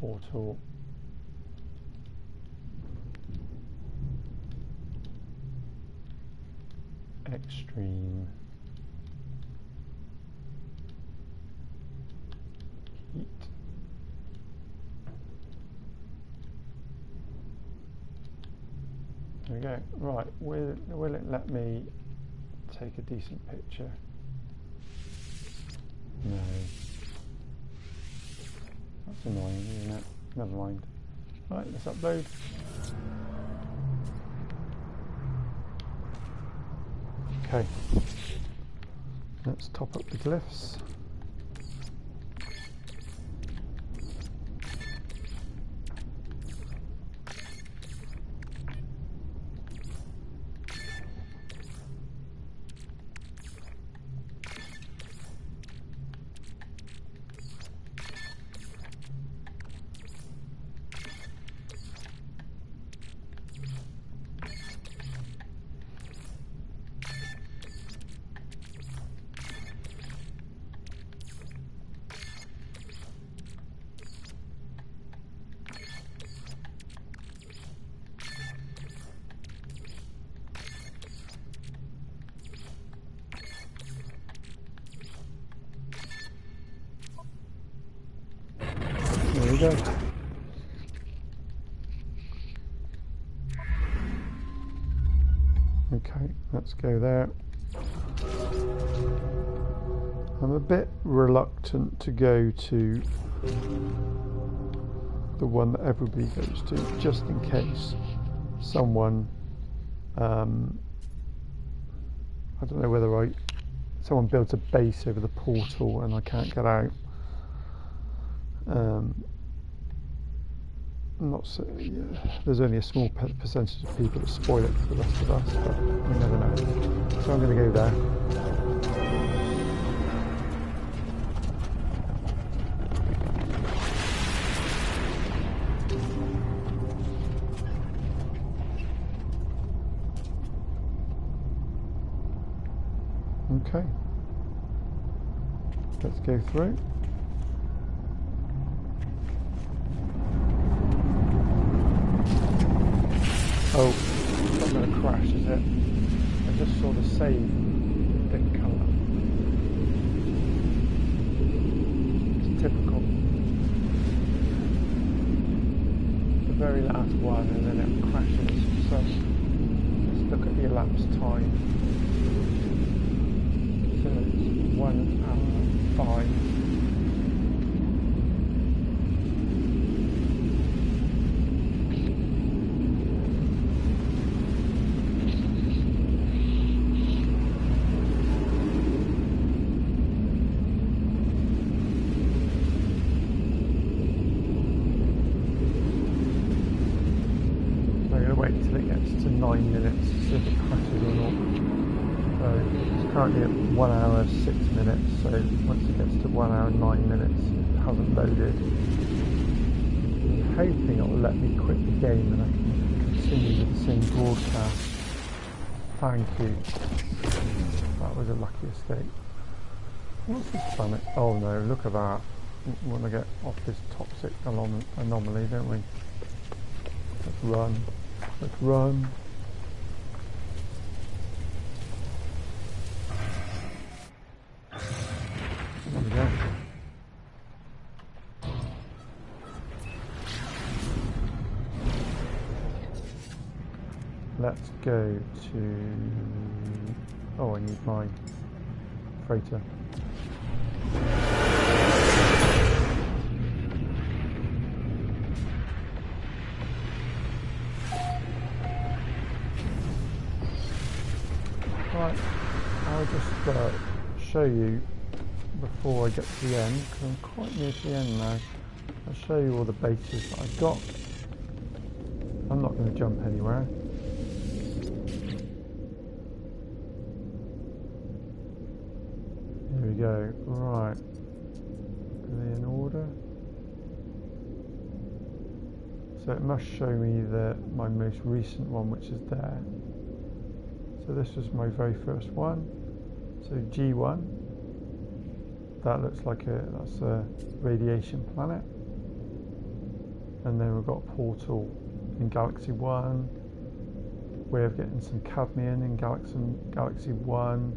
portal extreme heat. There we go. Right, will it let me take a decent picture? No. That's annoying, isn't it? Never mind. Right, let's upload. Okay. Let's top up the glyphs. There we go. Okay, let's go there. I'm a bit reluctant to go to the one that everybody goes to, just in case someone, I don't know whether someone builds a base over the portal and I can't get out. Not so, yeah, there's only a small percentage of people that spoil it for the rest of us, but you never know. So I'm going to go there. Okay, let's go through. Oh, it's not going to crash, is it? I just saw the save didn't come up. It's typical. The very last one and then it crashes. So let's look at the elapsed time. So it's 1 hour 5. Wait till it gets to 9 minutes to see if it crashes or not. So it's currently at 1 hour 6 minutes, so once it gets to 1 hour 9 minutes it hasn't loaded. I'm hoping it will let me quit the game and I can continue with the same broadcast. Thank you. That was a lucky escape. What's this planet? Oh no, look at that. want to get off this toxic anomaly, don't we? Let's run. Let's run. There we go. Let's go to... Oh, I need my freighter. Right, I'll just show you before I get to the end, because I'm quite near to the end now. I'll show you all the bases that I've got. I'm not going to jump anywhere. Here we go. Right. Are they in order? So it must show me my most recent one, which is there. So this was my very first one. So G1. That looks like that's a radiation planet. And then we've got a portal in Galaxy 1. Way of getting some cadmium in Galaxy 1.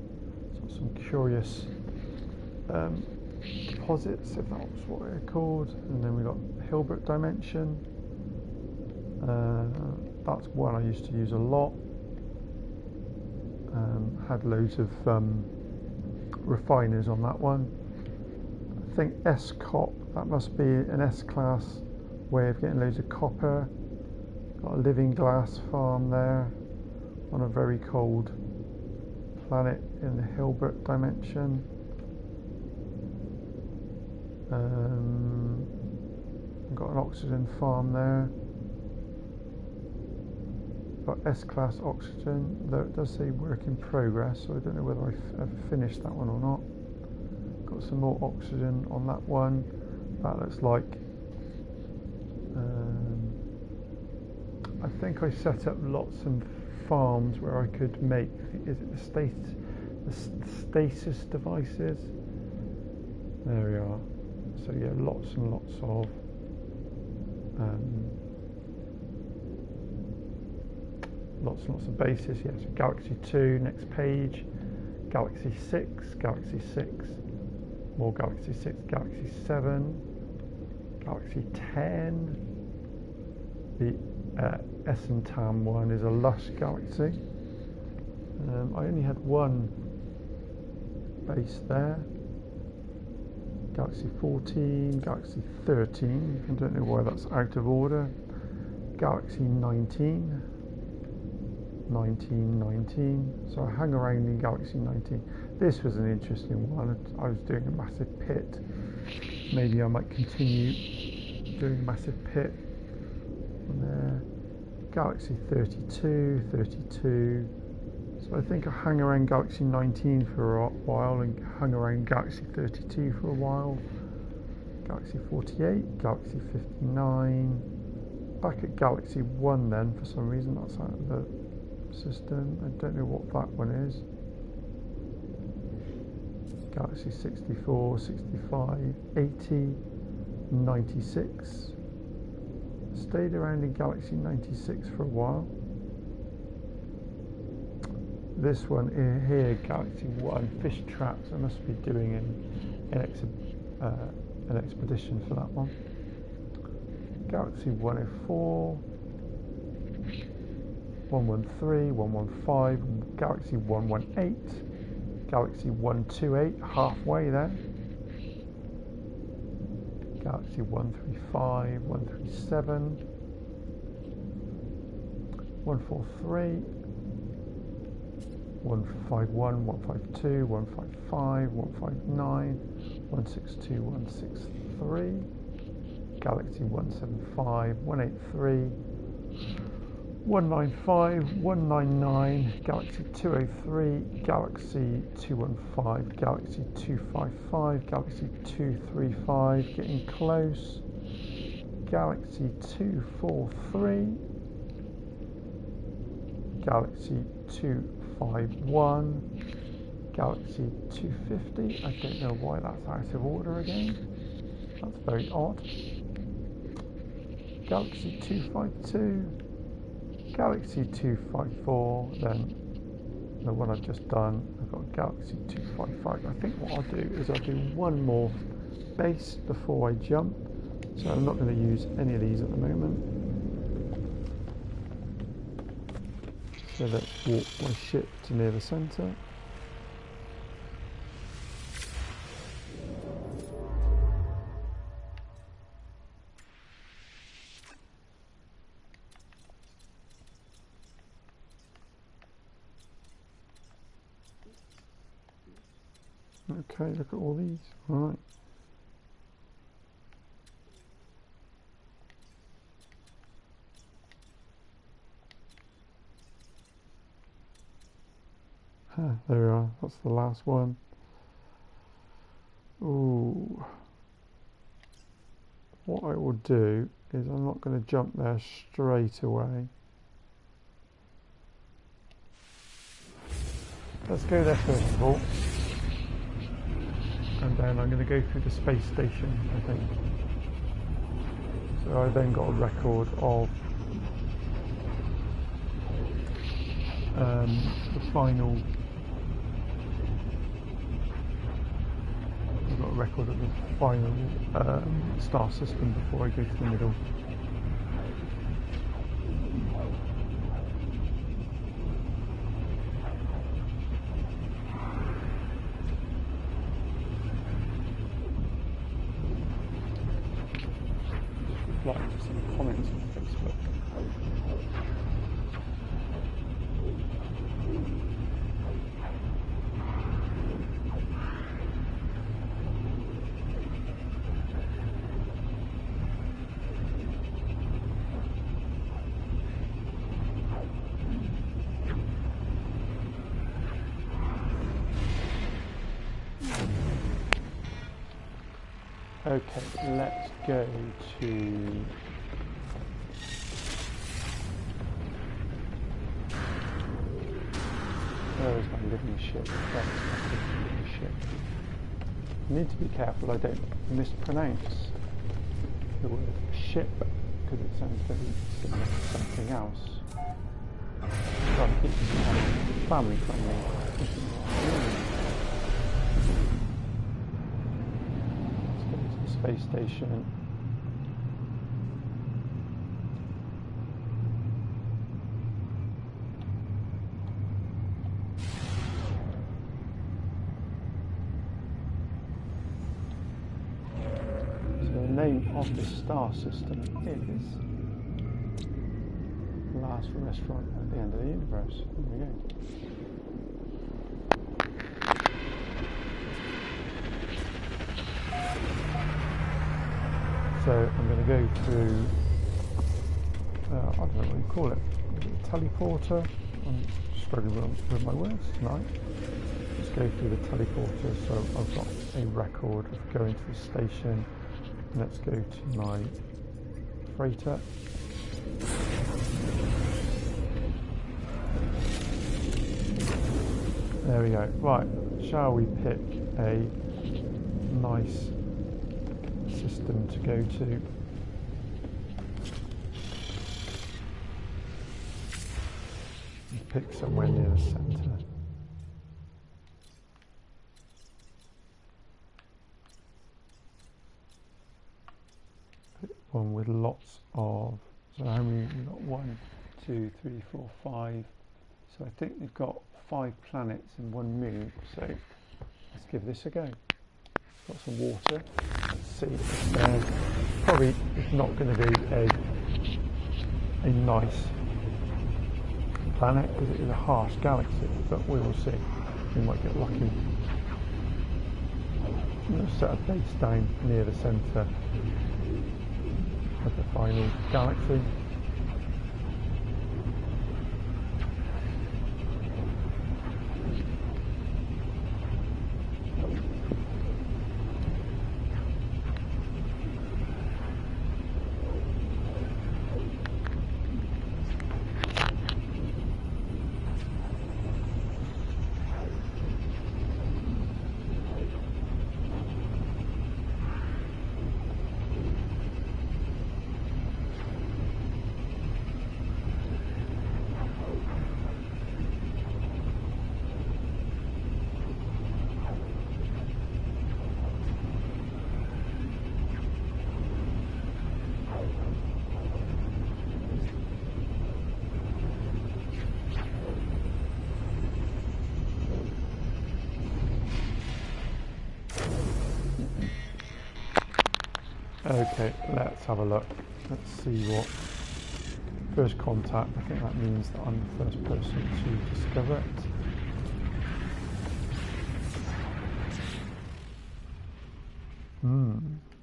So some curious deposits, if that's what they're called. And then we've got Hilbert dimension. That's one I used to use a lot. Had loads of refiners on that one. I think S-Cop, that must be an S-class way of getting loads of copper. Got a living glass farm there on a very cold planet in the Hilbert dimension. Got an oxygen farm there. Got S-class oxygen, though it does say work in progress, so I don't know whether I've ever finished that one or not. Got some more oxygen on that one. That looks like I think I set up lots of farms where I could make, is it the stasis devices? There we are. So yeah, lots and lots of lots of bases. Yes, yeah, so Galaxy 2, next page. Galaxy 6, Galaxy 6, more Galaxy 6, Galaxy 7, Galaxy 10. The S and Tam one is a lush galaxy. I only had one base there. Galaxy 14, Galaxy 13, I don't know why that's out of order. Galaxy 19, 19, so I hung around in Galaxy 19. This was an interesting one. I was doing a massive pit. Maybe I might continue doing a massive pit from there. Galaxy 32, 32. So I think I hung around Galaxy 19 for a while and hung around Galaxy 32 for a while. Galaxy 48, Galaxy 59. Back at Galaxy 1 then, for some reason that's out of the system. I don't know what that one is. Galaxy 64, 65, 80, 96. Stayed around in Galaxy 96 for a while. This one here, Galaxy 1, fish traps. I must be doing an expedition for that one. Galaxy 104, 113, 115, Galaxy 118, Galaxy 128, halfway there. Galaxy 135, 137, 143, 151, 152, 155, 159, 162, 163, Galaxy 175, 183, 195, 199, Galaxy 203, Galaxy 215, Galaxy 255, Galaxy 235, getting close, Galaxy 243, Galaxy 251, Galaxy 250, I don't know why that's out of order again, That's very odd. Galaxy 252, Galaxy 254, then the one I've just done, I've got Galaxy 255. I think what I'll do is I'll do one more base before I jump, so I'm not going to use any of these at the moment. So let's walk my ship to near the centre. Okay, look at all these. Right. There we are. That's the last one. Ooh. What I will do is I'm not going to jump there straight away. Let's go there first of all. And then I'm going to go through the space station, I think. So I then got a record of the final. I've got a record of the final star system before I go to the middle. Like some comments on Facebook. Okay, let's go to where is my living ship? That's my living ship. I need to be careful I don't mispronounce the word ship because it sounds very similar to something else. Try to keep it family friendly. Space station. So the name of the star system is The Last Restaurant at the End of the Universe. There we go. So I'm going to go through, I don't know what you call it, a teleporter. I'm struggling with my words tonight. Let's go through the teleporter. So I've got a record of going to the station. Let's go to my freighter. There we go. Right, shall we pick a nice system to go to? Pick somewhere near the centre. Pick one with lots of, so how many we've got? 1, 2, 3, 4, 5. So I think we've got 5 planets and 1 moon. So let's give this a go. Got some water. Let's see if there's probably it's not going to be a nice planet because it is a harsh galaxy, but we will see. We might get lucky. I'm going to set a base down near the centre of the final galaxy. Okay, let's have a look. Let's see what first contact. I think that means that I'm the first person to discover it.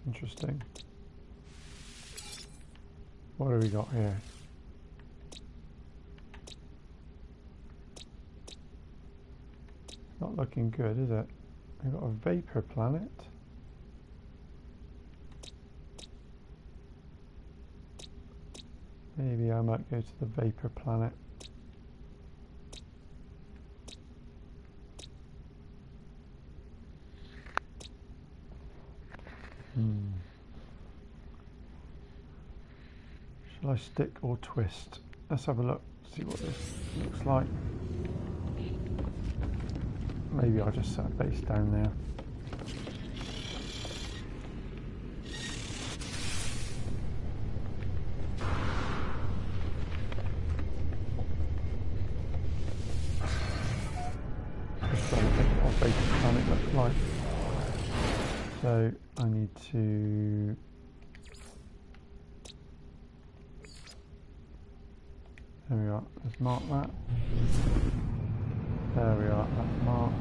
Interesting. What have we got here? Not looking good, is it? We've got a vapor planet. Maybe I might go to the vapor planet. Shall I stick or twist? Let's have a look, see what this looks like. Maybe I'll just set a base down there. Just trying to think what a vapor planet looks like. So I need to there we are, let's mark that. There we are, that's marked.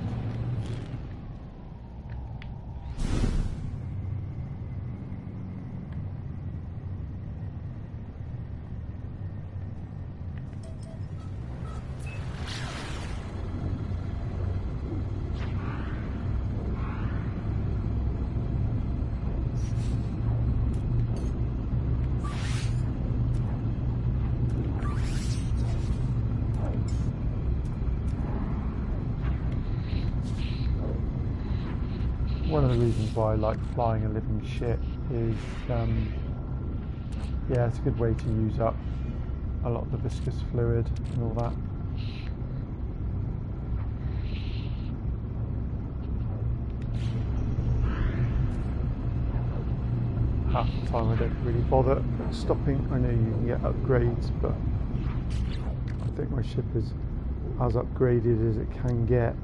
One of the reasons why I like flying a living ship is, yeah, it's a good way to use up a lot of the viscous fluid and all that. Half the time I don't really bother stopping. I know you can get upgrades, but I think my ship is as upgraded as it can get.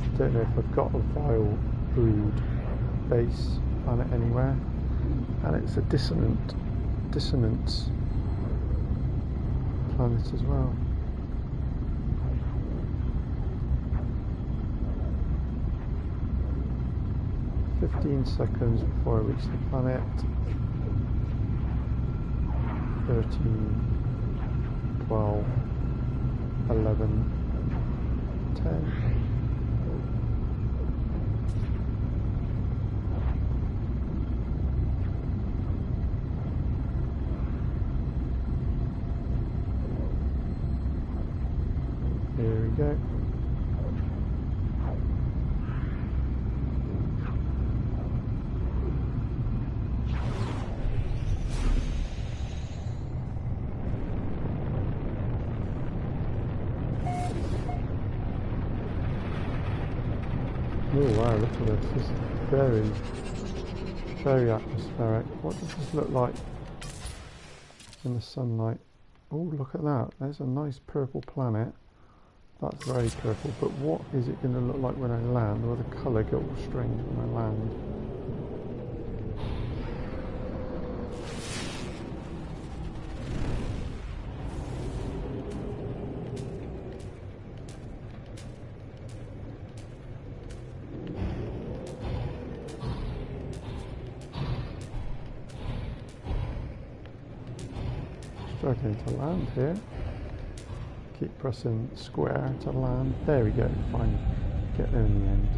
I don't know if I've got a vile brood base planet anywhere, and it's a dissonance planet as well. "15 seconds before I reach the planet." 13, 12, 11, 10. Here we go. Oh wow, look at this. This is very, very atmospheric. What does this look like in the sunlight? Oh, look at that. There's a nice purple planet. That's very purple, but what is it going to look like when I land? Will the colour go all strange when I land? Struggling to land here. Keep pressing square to land. There we go, fine. Get there in the end.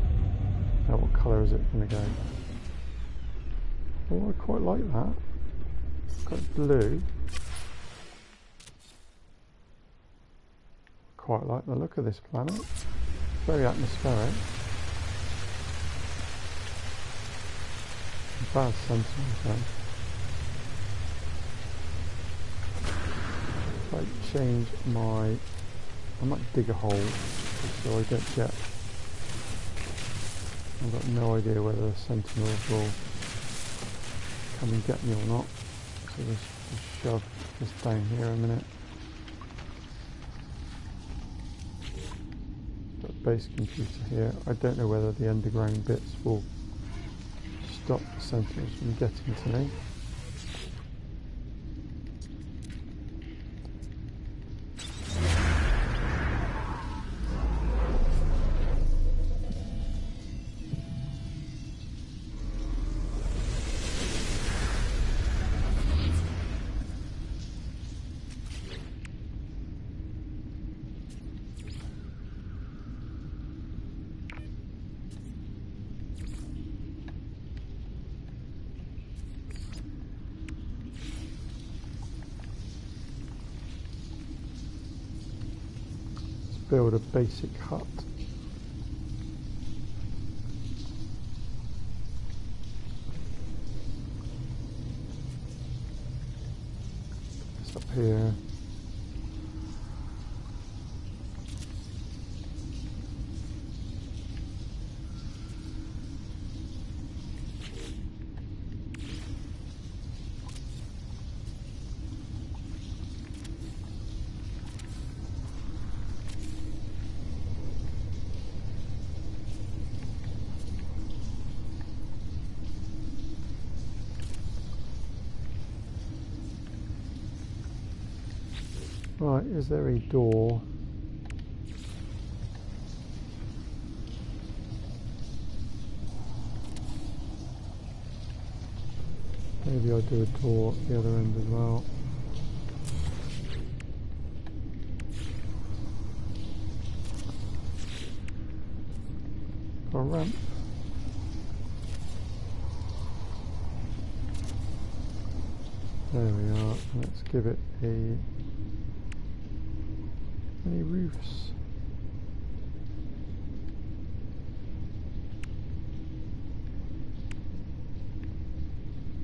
Now what colour is it going to go? Oh, I quite like that. Got blue. Quite like the look of this planet. Very atmospheric. Bad sentiment though. If I change my... I might dig a hole so I don't get... I've got no idea whether the sentinels will come and get me or not. So let's shove this down here a minute. Got base computer here. I don't know whether the underground bits will stop the sentinels from getting to me. Build a basic hut. It's up here. Right, is there a door? Maybe I'll do a door at the other end as well. A ramp. There we are. Let's give it a... Any roofs?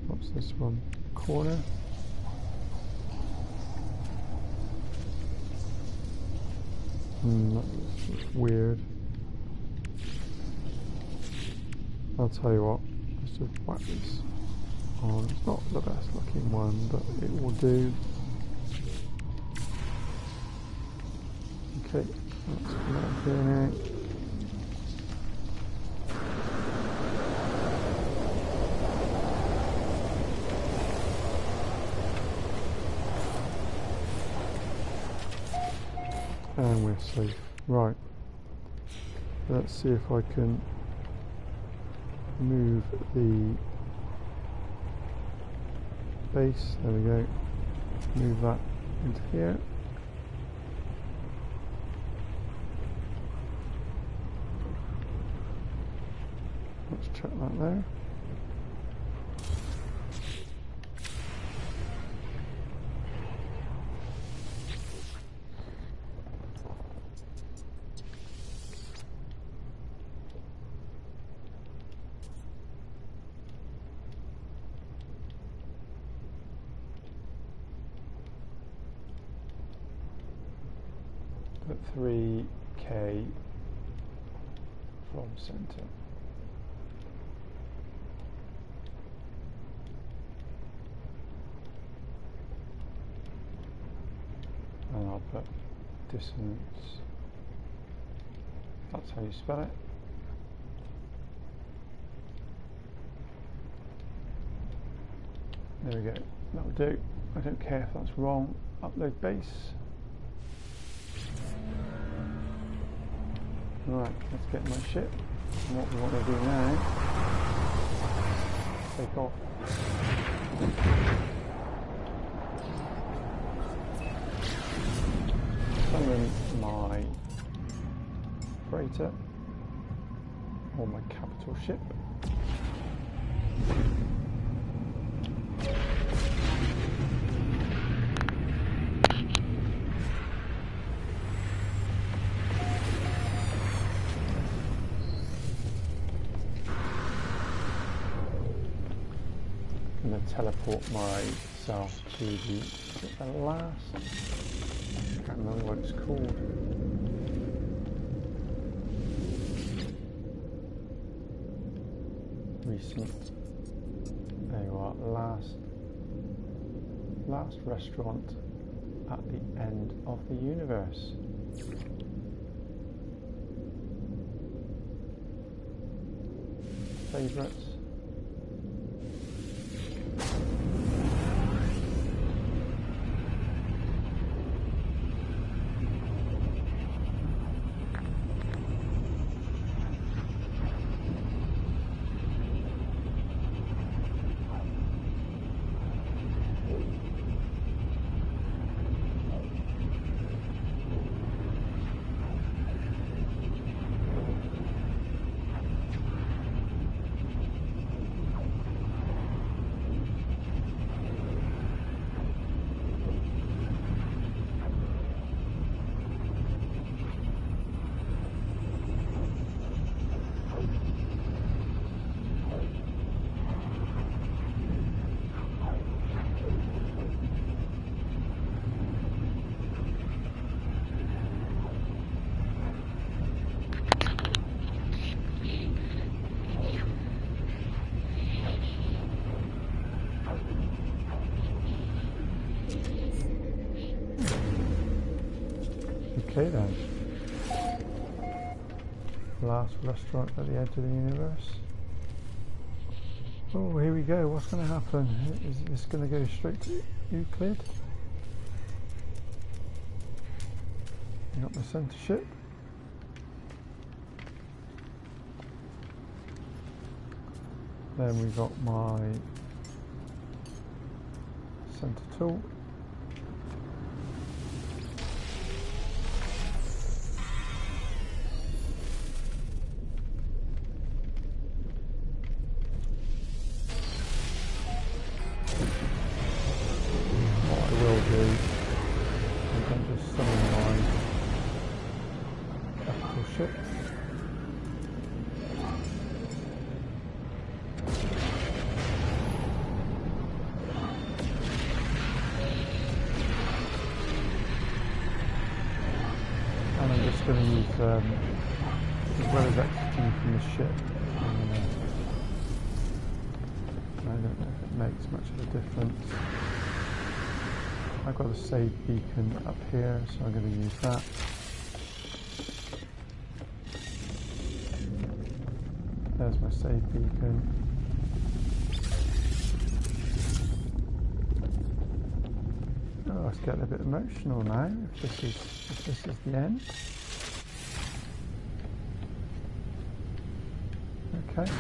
What's this one? Corner? That's weird. I'll tell you what, let's just whack this on. It's not the best looking one, but it will do. Okay, let's come out here now. And we're safe. Right. Let's see if I can move the base. There we go. Move that into here. Let's check that there. Put 3K from center. And I'll put dissonance. That's how you spell it. There we go. That'll do. I don't care if that's wrong. Upload base. Right, let's get my ship. And what we want to do now, take off. Summon my freighter, or my capital ship. I'm going to teleport myself to the last, I can't remember what it's called. Recent, there you are. our last restaurant at the end of the universe. Favourites. Okay then. Last restaurant at the edge of the universe. Oh, here we go. What's going to happen? Is this going to go straight to Euclid? You got my centre ship. Then we've got my centre tool. Going to use, as well as exiting from the ship, I don't know if it makes much of a difference. I've got a save beacon up here, so I'm going to use that. There's my save beacon. Oh, it's getting a bit emotional now, if this is the end. Okay.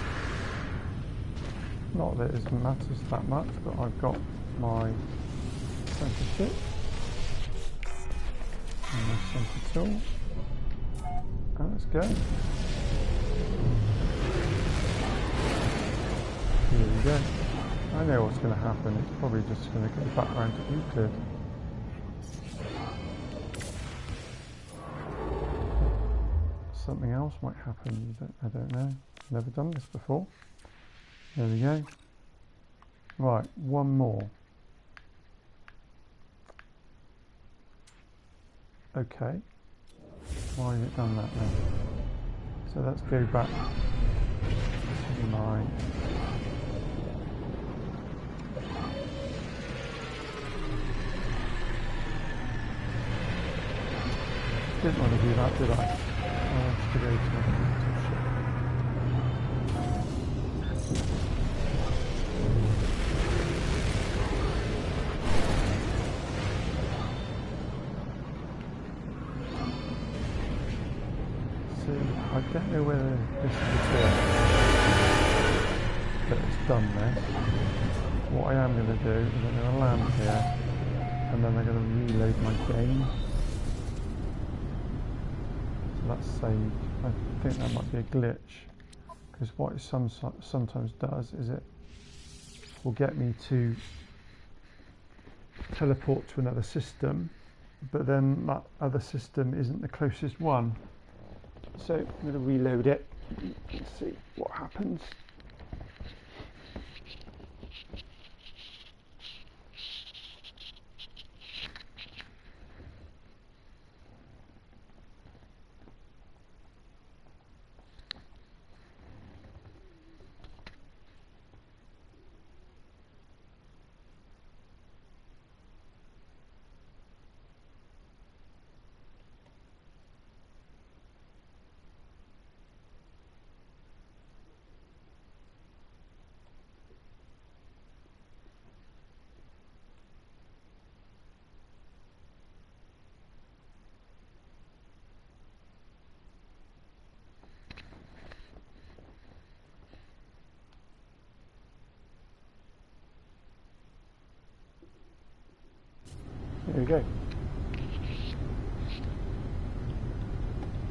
Not that it matters that much, but I've got my centre ship and my centre tool. And let's go. Here we go. I know what's going to happen. It's probably just going to go back round to Euclid. Something else might happen. I don't know. Never done this before. There we go. Right, one more. Okay. Why has it done that then? So let's go back to my didn't want to do that, did I? I wanted to go to my capital ship. So I don't know whether this is the bit that it's done there. What I am going to do is I'm going to land here and then I'm going to reload my game. That's saved. I think that might be a glitch, because what it sometimes does is it will get me to teleport to another system, but then that other system isn't the closest one. So I'm going to reload it and see what happens. There we go.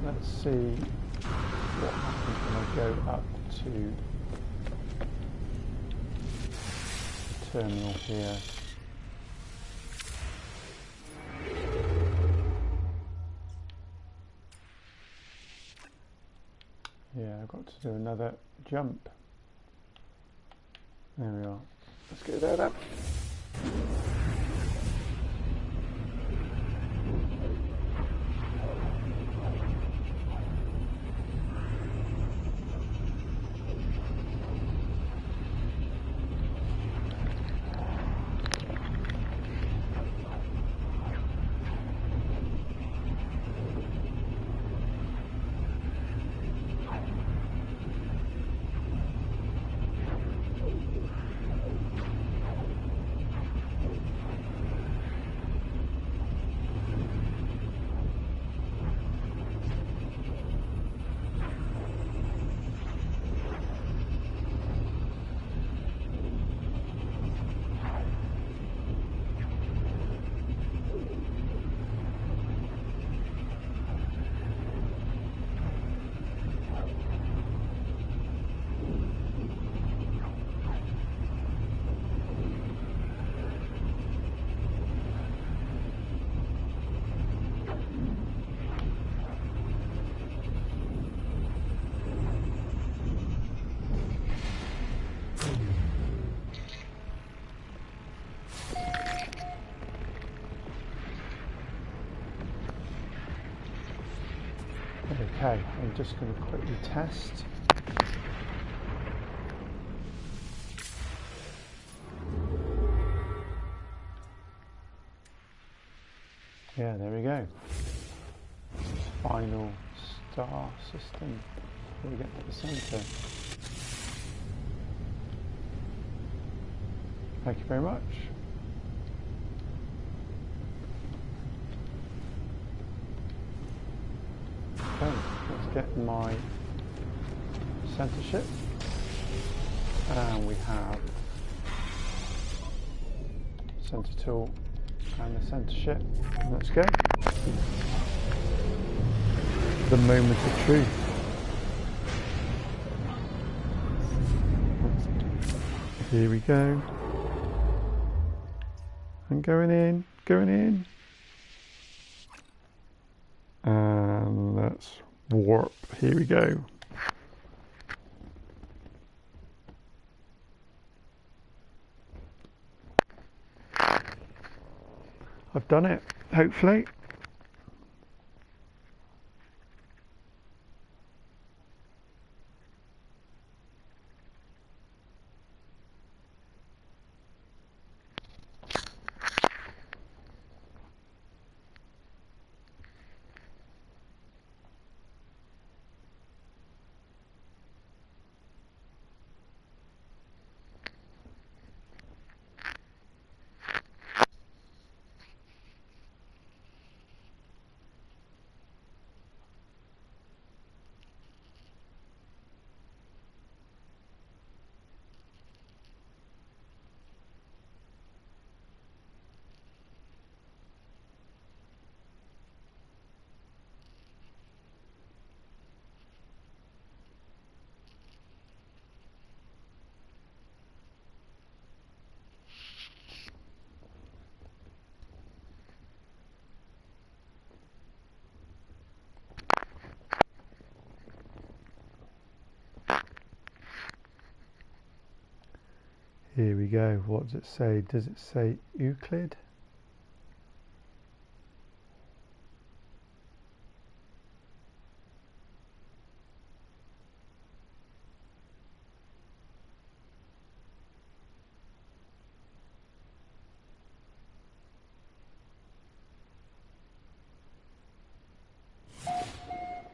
Let's see what happens when I go up to the terminal here. Yeah, I've got to do another jump. There we are. Let's go there then. Okay, I'm just going to quickly test. Yeah, there we go. Final star system before we get to the centre. Thank you very much. Okay, let's get my centre ship. And we have centre tool and the centre ship. Let's go. The moment of truth. Here we go. And going in, going in. And let's warp. Here we go. I've done it, hopefully. Here we go. What does it say? Does it say Euclid?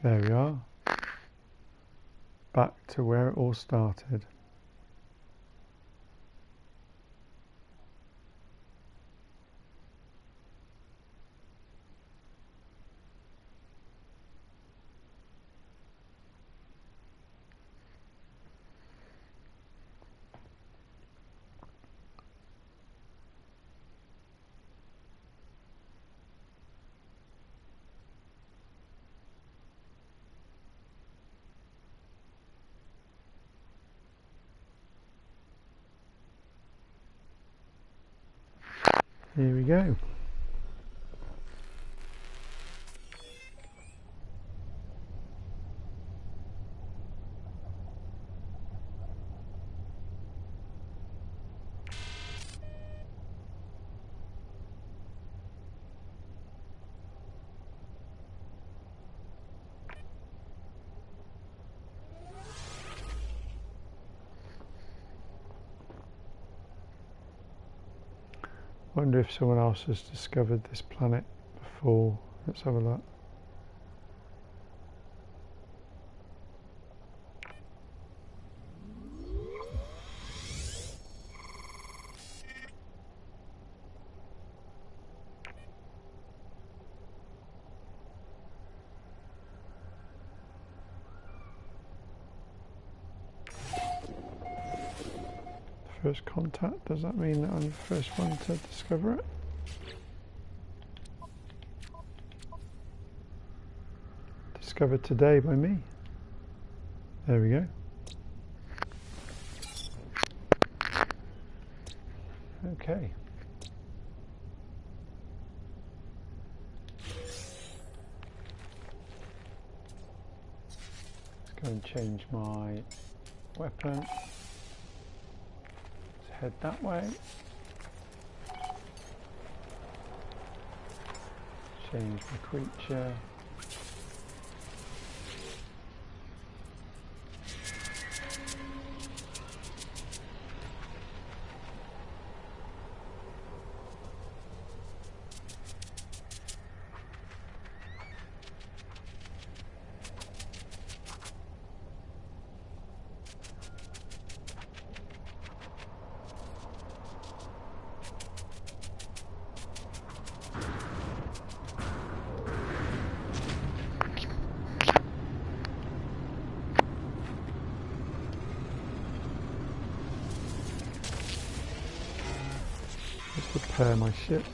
There we are. Back to where it all started. Here we go. Wonder if someone else has discovered this planet before. Let's have a look. First contact, does that mean that I'm the first one to discover it? Discovered today by me. There we go. Okay. Let's go and change my weapon. Head that way. Change the creature. Repair my ship.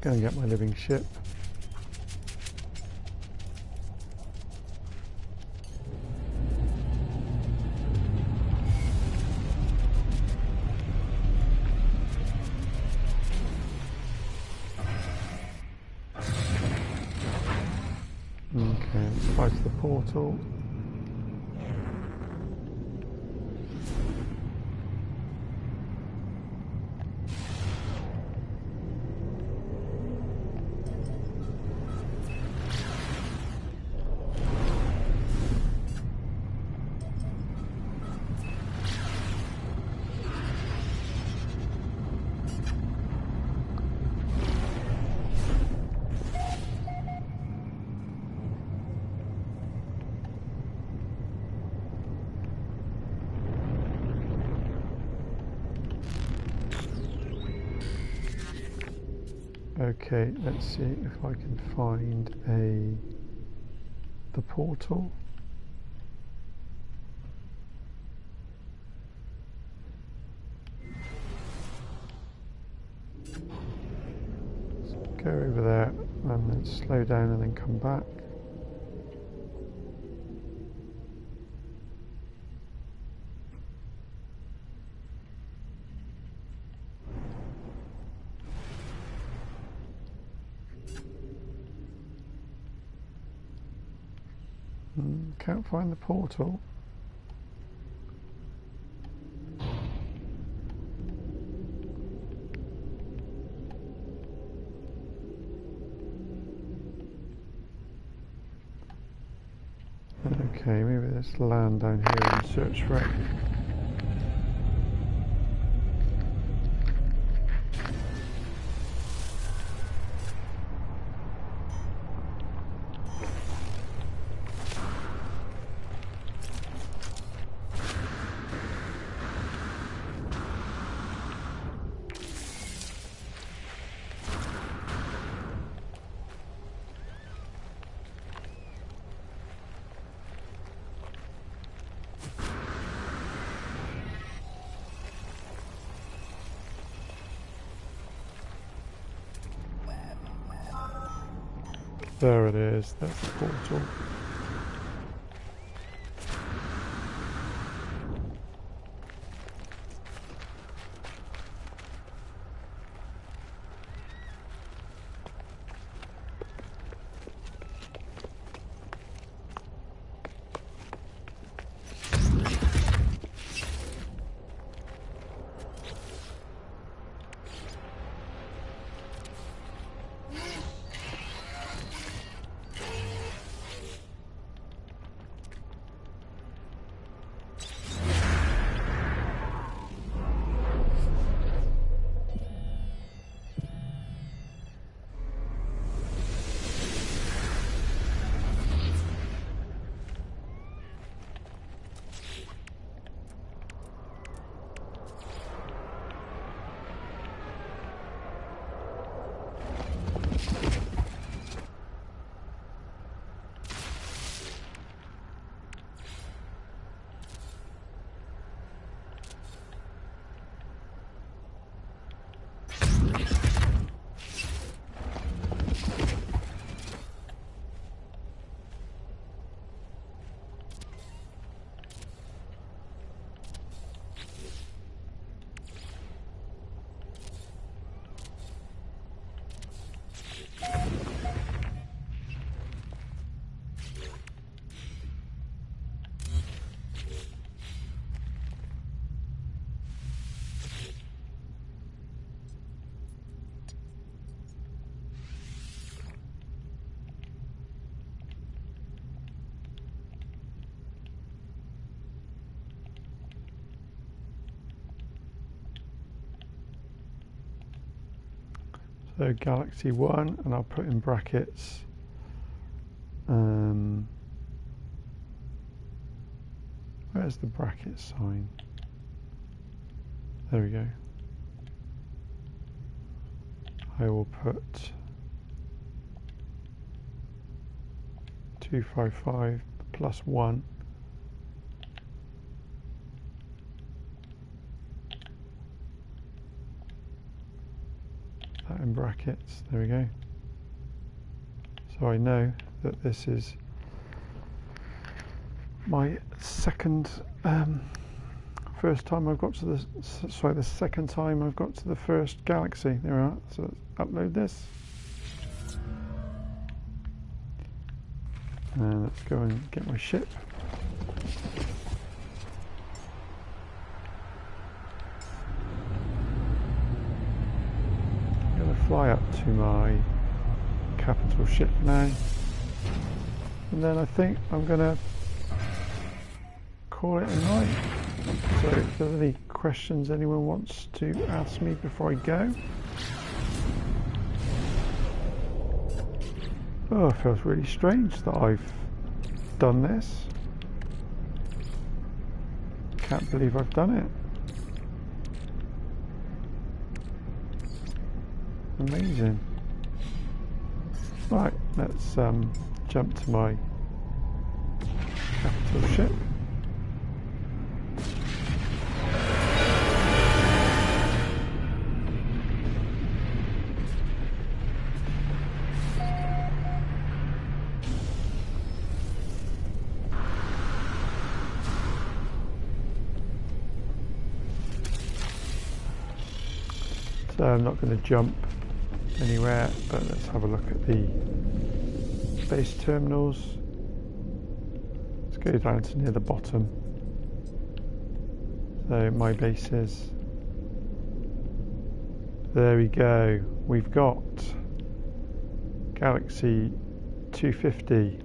Go and get my living ship. Okay, let's fly to the portal. Okay, let's see if I can find the portal. Let's go over there and then slow down and then come back. Can't find the portal. Okay, maybe let's land down here and search for it. There it is, that's the portal. So galaxy 1, and I'll put in brackets where's the bracket sign? There we go. I will put 255 plus 1. That in brackets, there we go. So I know that this is my second, first time I've got to the, sorry, the second time I've got to the first galaxy. There we are, so let's upload this. And let's go and get my ship. I'm going to fly up to my capital ship now. And then I think I'm going to call it a night. So if there's any questions anyone wants to ask me before I go. Oh, it feels really strange that I've done this. Can't believe I've done it. Amazing. Right, let's jump to my capital ship. So I'm not going to jump anywhere, but let's have a look at the base terminals. Let's go down to near the bottom. So my bases. There we go. We've got Galaxy 250,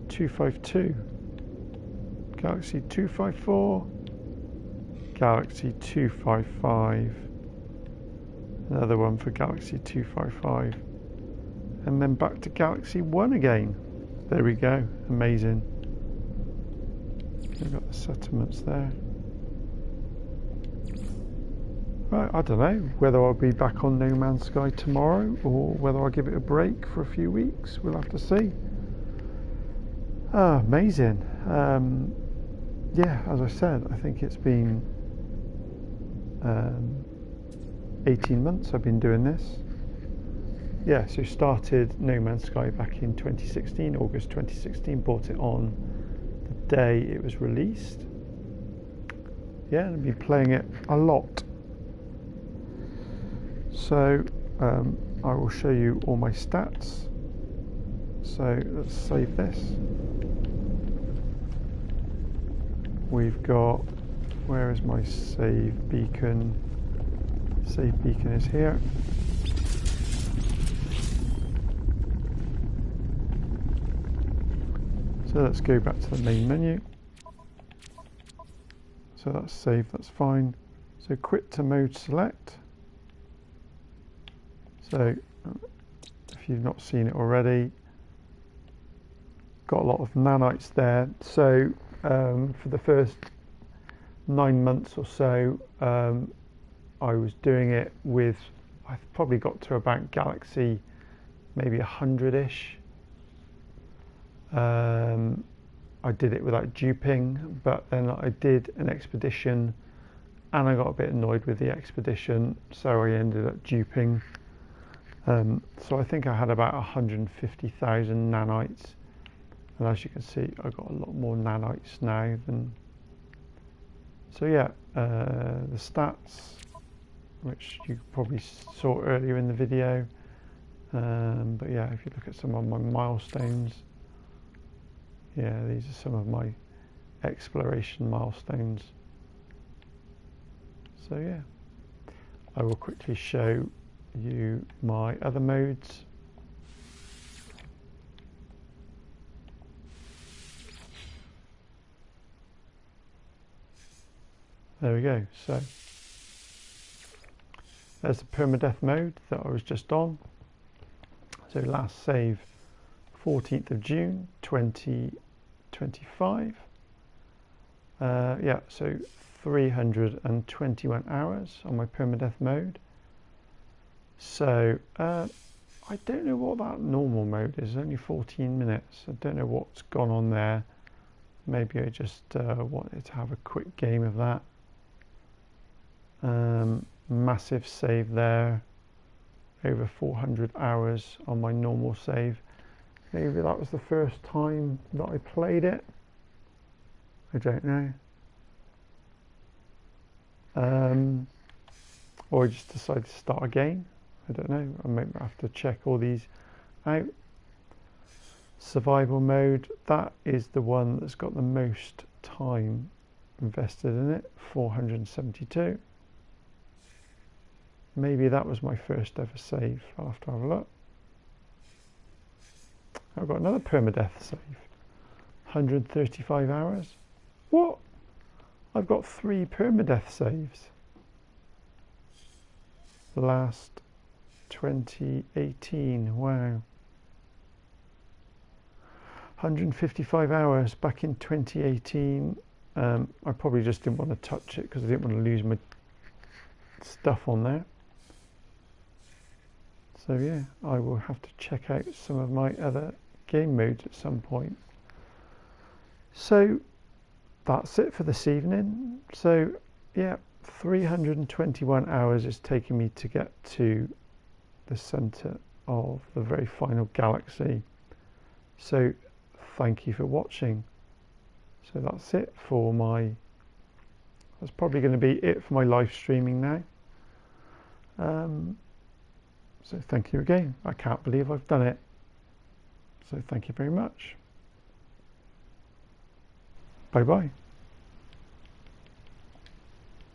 252, Galaxy 254, Galaxy 255. Another one for Galaxy 255, and then back to Galaxy 1 again. There we go, amazing. We've got the settlements there. Right, I don't know whether I'll be back on No Man's Sky tomorrow or whether I'll give it a break for a few weeks. We'll have to see. Ah, amazing. Yeah, as I said, I think it's been 18 months I've been doing this. yeah, so started No Man's Sky back in 2016, August 2016, bought it on the day it was released. Yeah, and I've been playing it a lot. So I will show you all my stats. So let's save this. We've got, where is my save beacon? Save beacon is here. So let's go back to the main menu. So that's saved, that's fine. So quit to mode select. So if you've not seen it already, got a lot of nanites there. So for the first 9 months or so, I was doing it with, I probably got to about galaxy maybe 100-ish. I did it without duping, but then I did an expedition and I got a bit annoyed with the expedition, so I ended up duping. So I think I had about 150,000 nanites, and as you can see, I've got a lot more nanites now than. So yeah, the stats, which you probably saw earlier in the video, but yeah, if you look at some of my milestones, yeah, these are some of my exploration milestones. So yeah, I will quickly show you my other modes. There we go. So there's the permadeath mode that I was just on. So last save 14th of June 2025. Yeah, so 321 hours on my permadeath mode. So I don't know what that normal mode is, only 14 minutes. I don't know what's gone on there. Maybe I just wanted to have a quick game of that. Massive save there, over 400 hours on my normal save. Maybe that was the first time that I played it. I don't know. Or I just decided to start again. I don't know. I might have to check all these out. Survival mode, that is the one that's got the most time invested in it, 472. Maybe that was my first ever save. I'll have to have a look. I've got another permadeath save, 135 hours. What? I've got 3 permadeath saves. Last 2018, wow. 155 hours back in 2018. I probably just didn't want to touch it because I didn't want to lose my stuff on there. So yeah, I will have to check out some of my other game modes at some point. So that's it for this evening. So yeah, 321 hours is taking me to get to the center of the very final galaxy. So thank you for watching. So that's it for that's probably going to be it for my live streaming now. So thank you again. I can't believe I've done it. So thank you very much. Bye bye.